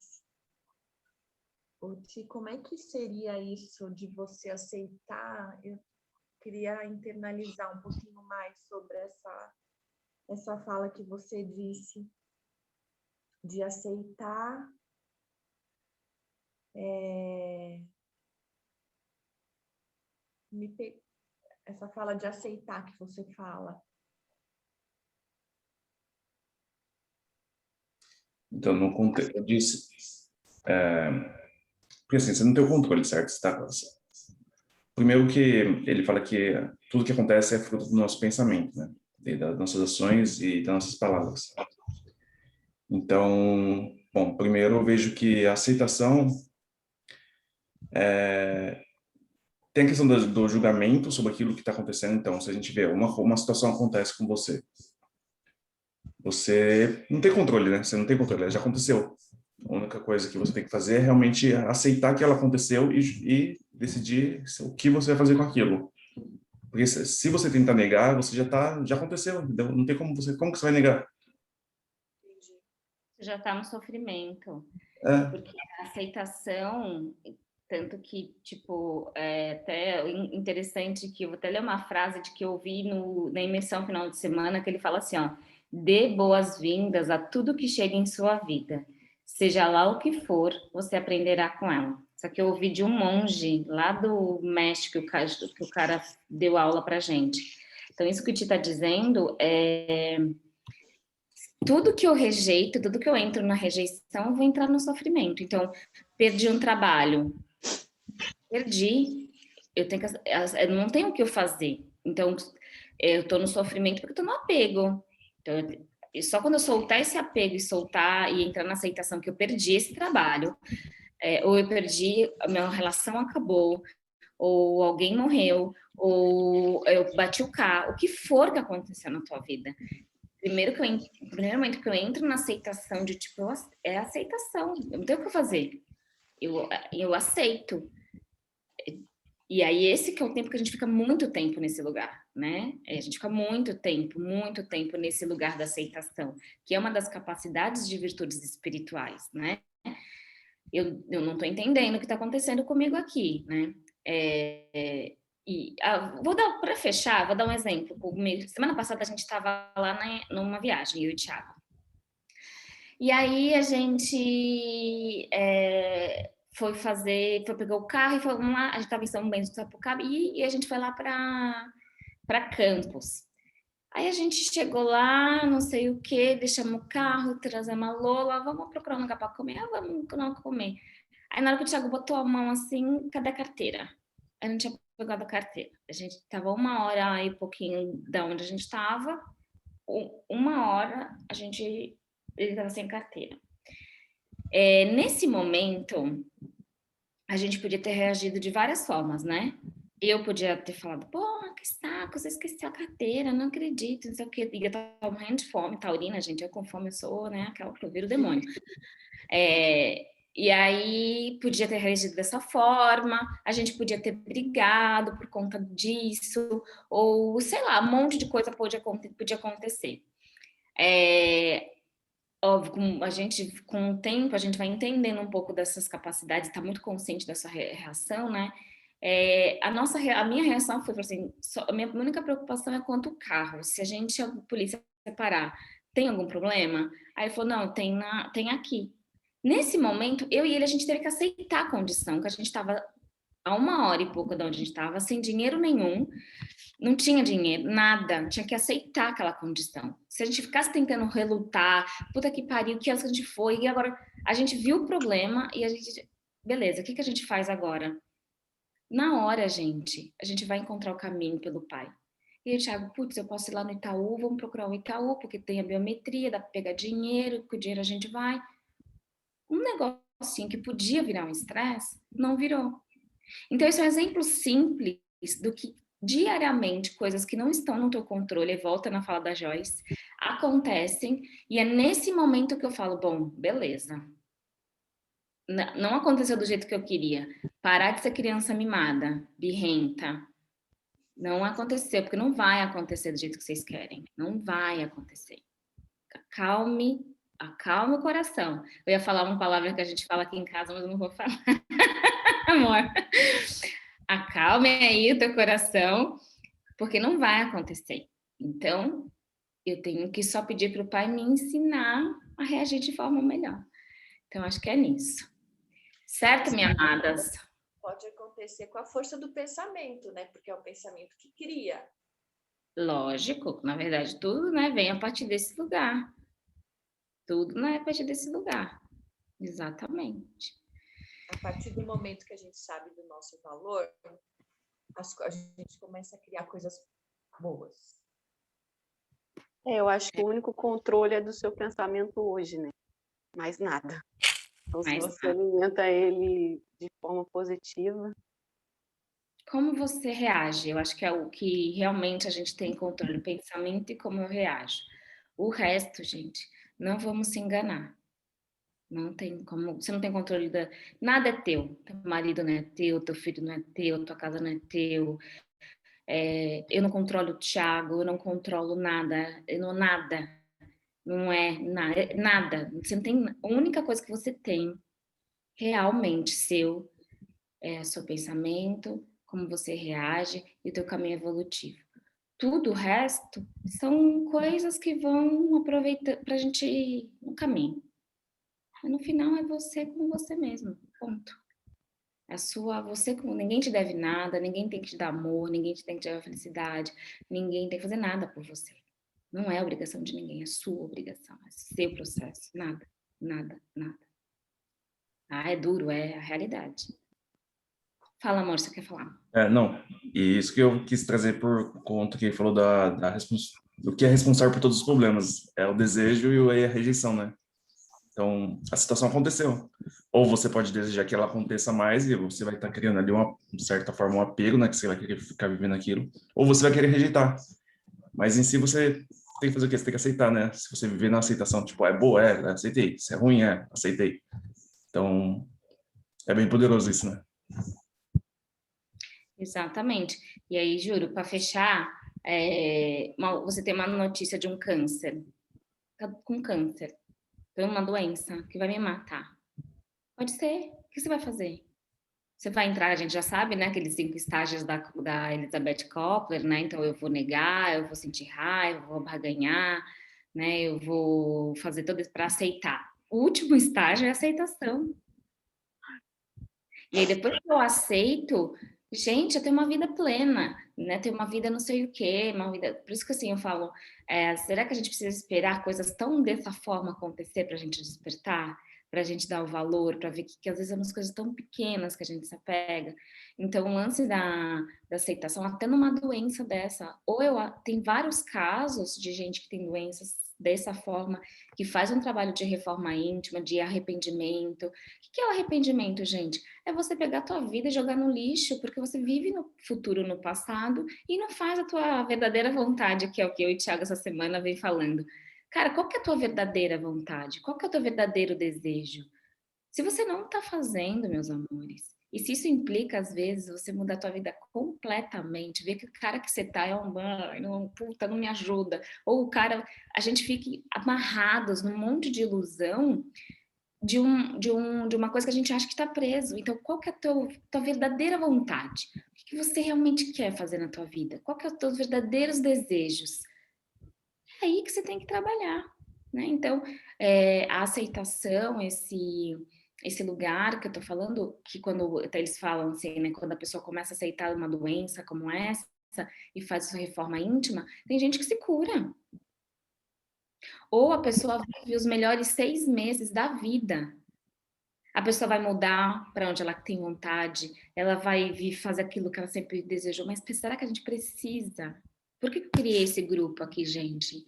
Ti, como é que seria isso de você aceitar? Eu queria internalizar um pouquinho mais sobre essa fala que você disse, de aceitar essa fala de aceitar que você fala. Então, no contexto, eu disse, porque assim, você não tem o controle, certo? Primeiro que ele fala que tudo que acontece é fruto do nosso pensamento, né? E das nossas ações e das nossas palavras. Então, bom, primeiro eu vejo que a aceitação tem a questão do julgamento sobre aquilo que está acontecendo. Então, se a gente vê uma situação acontece com você não tem controle, né? Você não tem controle, ela já aconteceu. A única coisa que você tem que fazer é realmente aceitar que ela aconteceu e decidir o que você vai fazer com aquilo. Porque se você tentar negar, você já aconteceu, então não tem como como que você vai negar? Você já está no sofrimento. É. Porque a aceitação, tanto que, tipo, é até interessante que eu vou até ler uma frase de que eu vi na imersão final de semana, que ele fala assim, ó, dê boas-vindas a tudo que chega em sua vida. Seja lá o que for, você aprenderá com ela. Só que eu ouvi de um monge lá do México, que o cara deu aula pra gente. Então, isso que o Ti está dizendo é... Tudo que eu rejeito, tudo que eu entro na rejeição, eu vou entrar no sofrimento. Então, perdi um trabalho. Perdi. Eu não tenho o que eu fazer. Então, eu estou no sofrimento porque eu estou no apego. Então, só quando eu soltar esse apego e soltar e entrar na aceitação que eu perdi esse trabalho, ou eu perdi, a minha relação acabou, ou alguém morreu, ou eu bati o carro, o que for que aconteceu na tua vida. Primeiro momento que eu entro na aceitação de tipo, é aceitação, eu não tenho o que fazer. Eu aceito. E aí esse que é o tempo que a gente fica muito tempo nesse lugar, né? A gente fica muito tempo nesse lugar da aceitação, que é uma das capacidades de virtudes espirituais, né? Eu não estou entendendo o que está acontecendo comigo aqui, né? Para fechar, vou dar um exemplo. Semana passada a gente estava lá numa viagem, eu e o Thiago. E aí a gente foi pegar o carro e foi lá, a gente estava em São Bento do Sapucaí e a gente foi lá para Campos. Aí a gente chegou lá, não sei o que, deixamos o carro, trazemos a Lola, vamos procurar um lugar para comer, vamos não comer. Aí na hora que o Thiago botou a mão assim, cadê a carteira? A gente tinha pegado a carteira. A gente estava 1 hora e pouquinho da onde a gente estava, 1 hora ele estava sem carteira. Nesse momento, a gente podia ter reagido de várias formas, né? Eu podia ter falado, pô, que saco, você esqueceu a carteira, não acredito, não sei o quê. Eu tava morrendo de fome, taurina, gente, eu com fome eu sou, né, aquela que eu viro o demônio. E aí podia ter reagido dessa forma, a gente podia ter brigado por conta disso, ou sei lá, um monte de coisa podia acontecer. Óbvio, com o tempo, a gente vai entendendo um pouco dessas capacidades, está muito consciente dessa reação, né? A minha reação foi assim, a minha única preocupação é quanto o carro. Se a polícia parar, tem algum problema? Aí ele falou, não, tem aqui. Nesse momento, eu e ele, a gente teve que aceitar a condição, que a gente estava a 1 hora e pouco de onde a gente estava, sem dinheiro nenhum, não tinha dinheiro, nada, tinha que aceitar aquela condição. Se a gente ficasse tentando relutar, puta que pariu, que horas que a gente foi, e agora a gente viu o problema e a gente, beleza, o que a gente faz agora? Na hora, a gente vai encontrar o caminho pelo Pai. E aí, Thiago, putz, eu posso ir lá no Itaú, vamos procurar o Itaú, porque tem a biometria, dá para pegar dinheiro, com o dinheiro a gente vai. Um negocinho que podia virar um estresse, não virou. Então, esse é um exemplo simples do que diariamente coisas que não estão no teu controle, volta na fala da Joyce, acontecem, e é nesse momento que eu falo, bom, beleza, não aconteceu do jeito que eu queria, parar de ser criança mimada, birrenta, não aconteceu, porque não vai acontecer do jeito que vocês querem, não vai acontecer. Acalme o coração. Eu ia falar uma palavra que a gente fala aqui em casa, mas eu não vou falar. Amor, acalme aí o teu coração, porque não vai acontecer. Então, eu tenho que só pedir para o Pai me ensinar a reagir de forma melhor. Então, acho que é nisso. Certo, minhas amadas? Pode acontecer com a força do pensamento, né? Porque é o pensamento que cria. Lógico, na verdade, tudo, né, vem a partir desse lugar. Tudo, né, a partir desse lugar. Exatamente. A partir do momento que a gente sabe do nosso valor, a gente começa a criar coisas boas. Eu acho que o único controle é do seu pensamento hoje, né? Mais nada. Então, se você alimenta ele de forma positiva. Como você reage? Eu acho que é o que realmente a gente tem controle, o pensamento e como eu reajo. O resto, gente, não vamos se enganar. Não tem como, você não tem controle nada é teu. Teu marido não é teu, teu filho não é teu, tua casa não é teu. Eu não controlo o Thiago, eu não controlo nada, nada. Não é nada. Você não tem, a única coisa que você tem realmente seu é o seu pensamento, como você reage e o teu caminho evolutivo. Tudo o resto são coisas que vão aproveitar para a gente ir no caminho. Mas no final é você com você mesmo, ponto. Ninguém te deve nada, ninguém tem que te dar amor, ninguém tem que te dar felicidade, ninguém tem que fazer nada por você. Não é obrigação de ninguém, é sua obrigação, é seu processo, nada, nada, nada. É duro, é a realidade. Fala, amor, você quer falar? Não, e isso que eu quis trazer por conta que ele falou do que é responsável por todos os problemas, é o desejo e a rejeição, né? Então, a situação aconteceu. Ou você pode desejar que ela aconteça mais e você vai estar criando ali, de certa forma, um apego, né? Que você vai querer ficar vivendo aquilo. Ou você vai querer rejeitar. Mas em si você tem que fazer o quê? Você tem que aceitar, né? Se você viver na aceitação, tipo, é boa, aceitei. Se é ruim, aceitei. Então, é bem poderoso isso, né? Exatamente. E aí, juro, para fechar, você tem uma notícia de um câncer. Tá com câncer. Tem uma doença que vai me matar. Pode ser. O que você vai fazer? Você vai entrar, a gente já sabe, né? Aqueles 5 estágios da Elizabeth Koppler, né? Então, eu vou negar, eu vou sentir raiva, eu vou barganhar, né? Eu vou fazer tudo isso para aceitar. O último estágio é a aceitação. E aí, depois que eu aceito, gente, eu tenho uma vida plena, né? Tenho uma vida não sei o quê, uma vida... Por isso que, assim, eu falo, será que a gente precisa esperar coisas tão dessa forma acontecer para a gente despertar? Para a gente dar o valor, para ver que às vezes são umas coisas tão pequenas que a gente se apega. Então, o lance da aceitação, até numa doença dessa, tem vários casos de gente que tem doenças dessa forma, que faz um trabalho de reforma íntima, de arrependimento. O que é o arrependimento, gente? É você pegar a tua vida e jogar no lixo, porque você vive no futuro, no passado, e não faz a tua verdadeira vontade, que é o que eu e o Thiago essa semana vem falando. Cara, qual que é a tua verdadeira vontade? Qual que é o teu verdadeiro desejo? Se você não está fazendo, meus amores, e se isso implica, às vezes, você mudar a tua vida completamente, ver que o cara que você tá é um mano, puta, não me ajuda, ou o cara, a gente fica amarrados num monte de ilusão de uma coisa que a gente acha que está preso. Então, qual que é a tua verdadeira vontade? O que você realmente quer fazer na tua vida? Qual que é os teus verdadeiros desejos? É aí que você tem que trabalhar, né? Então, a aceitação, esse lugar que eu tô falando, que quando até eles falam assim, né? Quando a pessoa começa a aceitar uma doença como essa e faz sua reforma íntima, tem gente que se cura. Ou a pessoa vive os melhores 6 meses da vida. A pessoa vai mudar para onde ela tem vontade, ela vai vir fazer aquilo que ela sempre desejou. Mas será que a gente precisa? Por que eu criei esse grupo aqui, gente?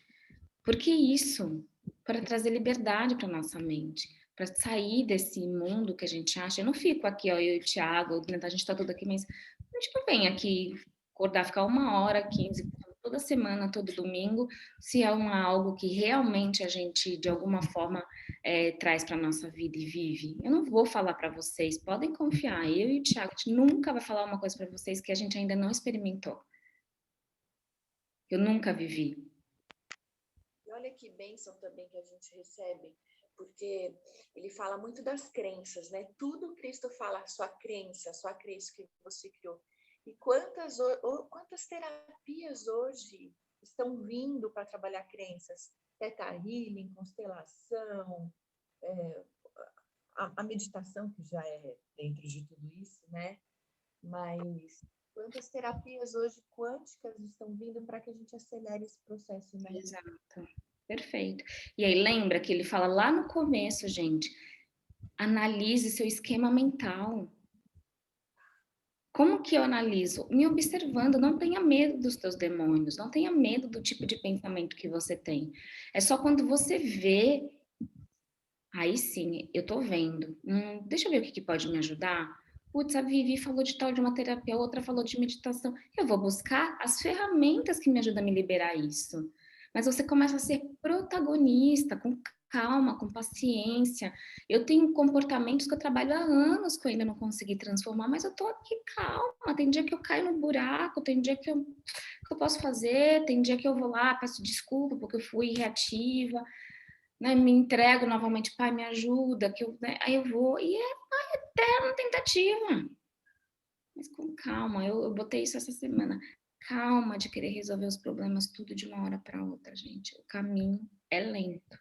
Por que isso? Para trazer liberdade para nossa mente, para sair desse mundo que a gente acha. Eu não fico aqui, ó, eu e o Thiago, a gente está tudo aqui, mas a gente não vem aqui acordar, ficar 1h, 15, toda semana, todo domingo, se é algo que realmente a gente, de alguma forma, traz para nossa vida e vive. Eu não vou falar para vocês, podem confiar, eu e o Thiago, a gente nunca vai falar uma coisa para vocês que a gente ainda não experimentou. Eu nunca vivi. E olha que bênção também que a gente recebe, porque ele fala muito das crenças, né? Tudo Cristo fala, a sua crença que você criou. E quantas terapias hoje estão vindo para trabalhar crenças? Theta Healing, constelação, a meditação, que já é dentro de tudo isso, né? Mas quantas terapias hoje quânticas estão vindo para que a gente acelere esse processo, né? Exato. Perfeito. E aí lembra que ele fala lá no começo, gente, analise seu esquema mental. Como que eu analiso? Me observando, não tenha medo dos teus demônios, não tenha medo do tipo de pensamento que você tem. É só quando você vê, aí sim, eu tô vendo. Deixa eu ver o que pode me ajudar. Putz, a Vivi falou de tal de uma terapia, a outra falou de meditação. Eu vou buscar as ferramentas que me ajudam a me liberar isso. Mas você começa a ser protagonista, com calma, com paciência. Eu tenho comportamentos que eu trabalho há anos que eu ainda não consegui transformar, mas eu tô aqui calma. Tem dia que eu caio no buraco, tem dia que eu posso fazer, tem dia que eu vou lá, peço desculpa porque eu fui reativa, né? Me entrego novamente, pai, me ajuda, né? Aí eu vou, e é uma eterna tentativa. Mas com calma, eu botei isso essa semana. Calma de querer resolver os problemas tudo de uma hora para outra, gente. O caminho é lento.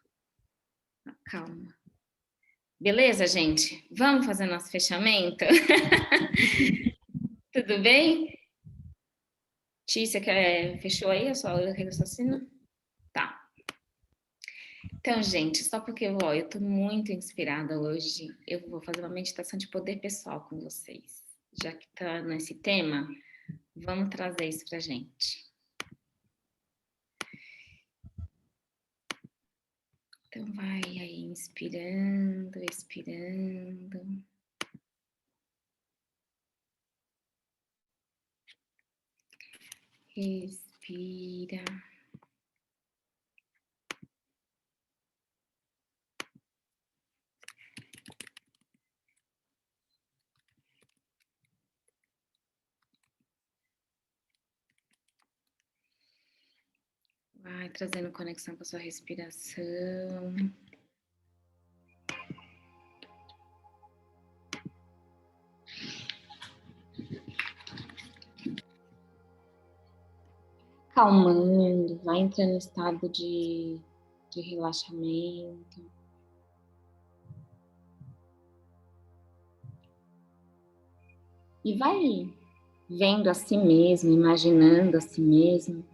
Calma. Beleza, gente? Vamos fazer nosso fechamento? Tudo bem? Tícia, fechou aí a sua raciocínio? Tá. Então, gente, só porque eu tô muito inspirada hoje, eu vou fazer uma meditação de poder pessoal com vocês. já que está nesse tema, vamos trazer isso para a gente. Então, vai aí inspirando, expirando. Respira. Vai trazendo conexão com a sua respiração. Calmando, vai entrando em estado de relaxamento. E vai vendo a si mesmo, imaginando a si mesmo,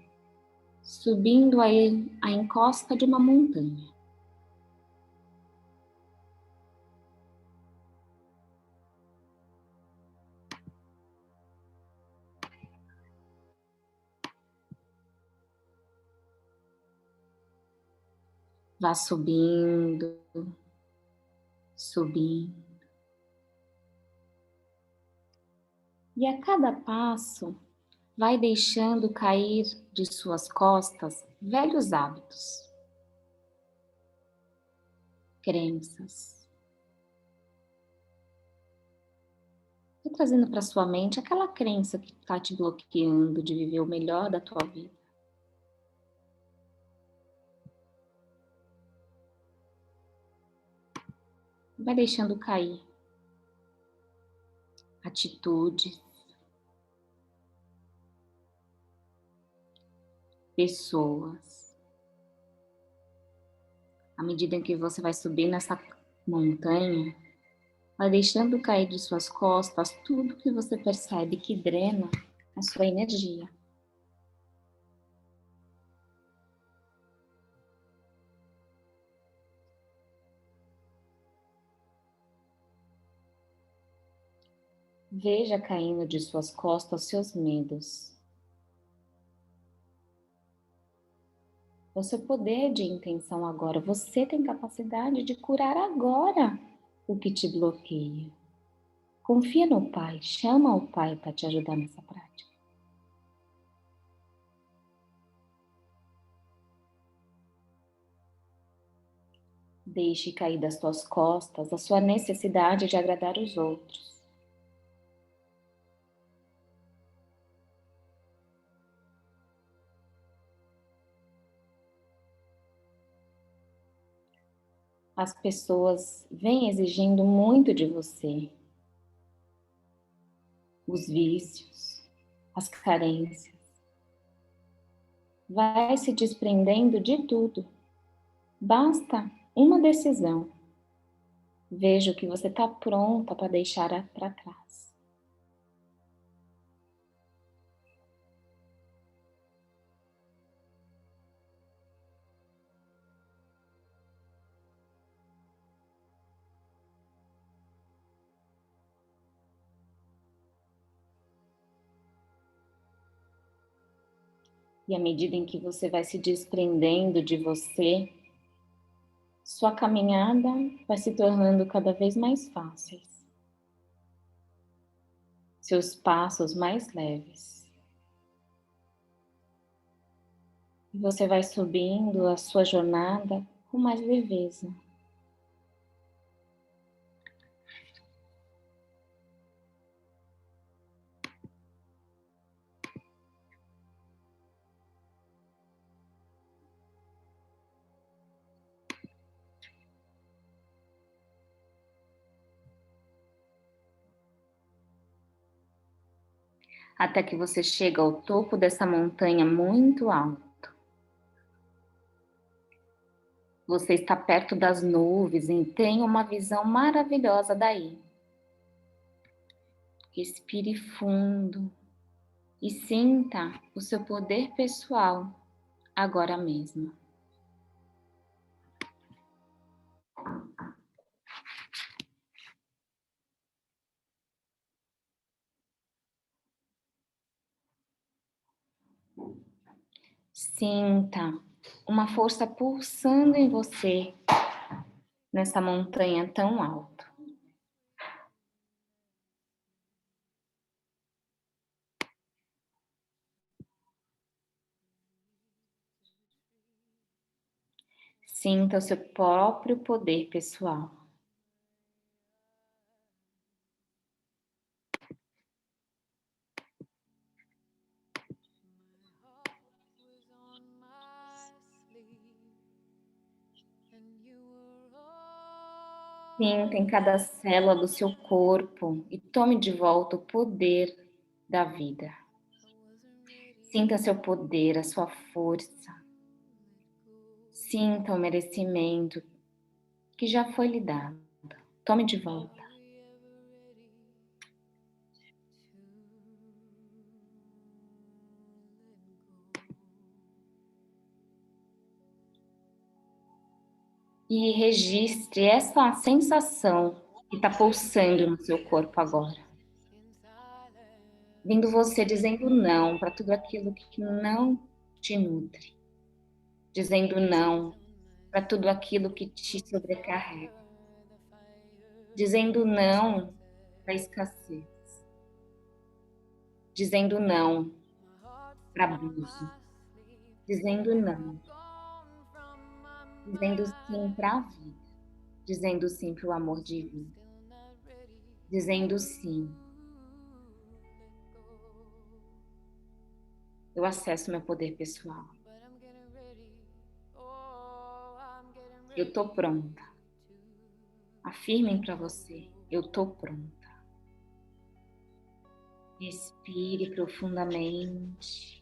subindo aí a encosta de uma montanha. Vá subindo, subindo. E a cada passo, vai deixando cair de suas costas velhos hábitos, crenças. Vai trazendo para sua mente aquela crença que está te bloqueando de viver o melhor da tua vida. Vai deixando cair atitudes, pessoas. À medida em que você vai subir nessa montanha, vai deixando cair de suas costas tudo que você percebe que drena a sua energia. Veja caindo de suas costas seus medos. O seu poder de intenção agora. Você tem capacidade de curar agora o que te bloqueia. Confia no Pai, chama o Pai para te ajudar nessa prática. Deixe cair das suas costas a sua necessidade de agradar os outros. As pessoas vêm exigindo muito de você. Os vícios, as carências. Vai se desprendendo de tudo. Basta uma decisão. Veja o que você está pronta para deixar para trás. E à medida em que você vai se desprendendo de você, sua caminhada vai se tornando cada vez mais fáceis. Seus passos mais leves. E você vai subindo a sua jornada com mais leveza. Até que você chega ao topo dessa montanha muito alto. Você está perto das nuvens e tem uma visão maravilhosa daí. Respire fundo e sinta o seu poder pessoal agora mesmo. Sinta uma força pulsando em você nessa montanha tão alta. Sinta o seu próprio poder pessoal. Sinta em cada célula do seu corpo e tome de volta o poder da vida. Sinta seu poder, a sua força. Sinta o merecimento que já foi lhe dado. Tome de volta. E registre essa sensação que está pulsando no seu corpo agora. Vindo você dizendo não para tudo aquilo que não te nutre. Dizendo não para tudo aquilo que te sobrecarrega. Dizendo não para a escassez. Dizendo não para abuso. Dizendo não. Dizendo sim para a vida. Dizendo sim para o amor divino. Dizendo sim. Eu acesso meu poder pessoal. Eu tô pronta. Afirmem para você, eu tô pronta. Respire profundamente.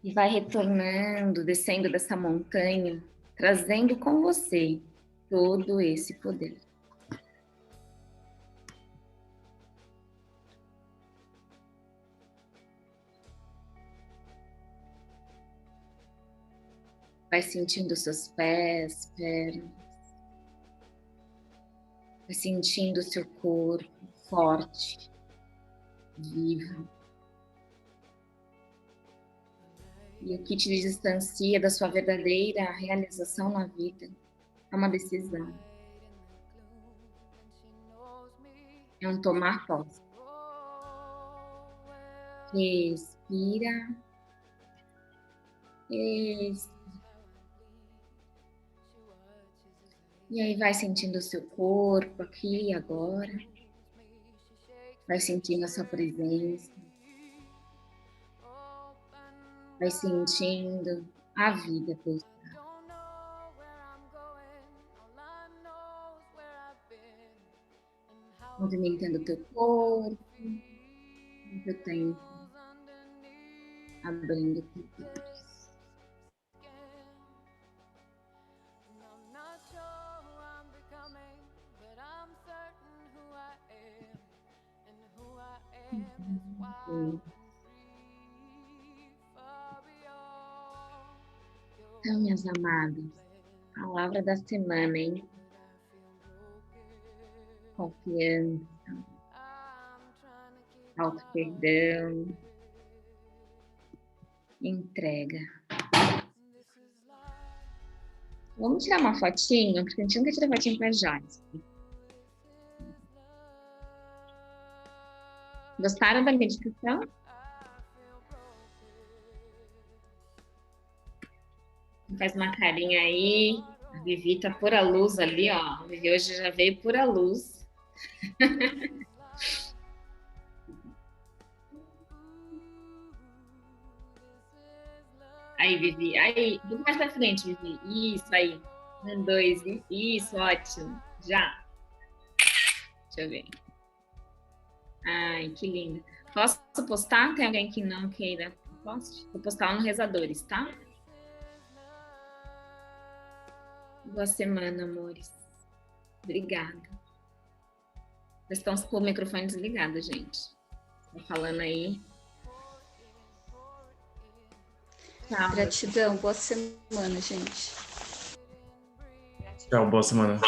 E vai retornando, descendo dessa montanha, trazendo com você todo esse poder. Vai sentindo seus pés, pernas. Vai sentindo o seu corpo forte, vivo. E o que te distancia da sua verdadeira realização na vida é uma decisão. É um tomar posse. Respira. Expira. E aí vai sentindo o seu corpo aqui e agora. Vai sentindo a sua presença. Vai sentindo a vida pulsar. Movimentando o teu corpo, o teu tempo, abrindo culturas. Então, minhas amadas, palavra da semana, hein? Confiança, auto-perdão, entrega. Vamos tirar uma fotinho, porque a gente nunca tira fotinho com a Joyce. Gostaram da meditação? Faz uma carinha aí. A Vivi tá pura luz ali, ó. A Vivi hoje já veio pura luz. Aí, Vivi. Aí, um pouco mais pra frente, Vivi. Isso, aí. 1, 2, isso, ótimo. Já. Deixa eu ver. Ai, que linda. Posso postar? Tem alguém que não queira? Posso? Vou postar lá no Rezadores, tá? Boa semana, amores. Obrigada. Vocês estão com o microfone desligado, gente. Estão falando aí. Tchau. Gratidão, boa semana, gente. Tchau, boa semana.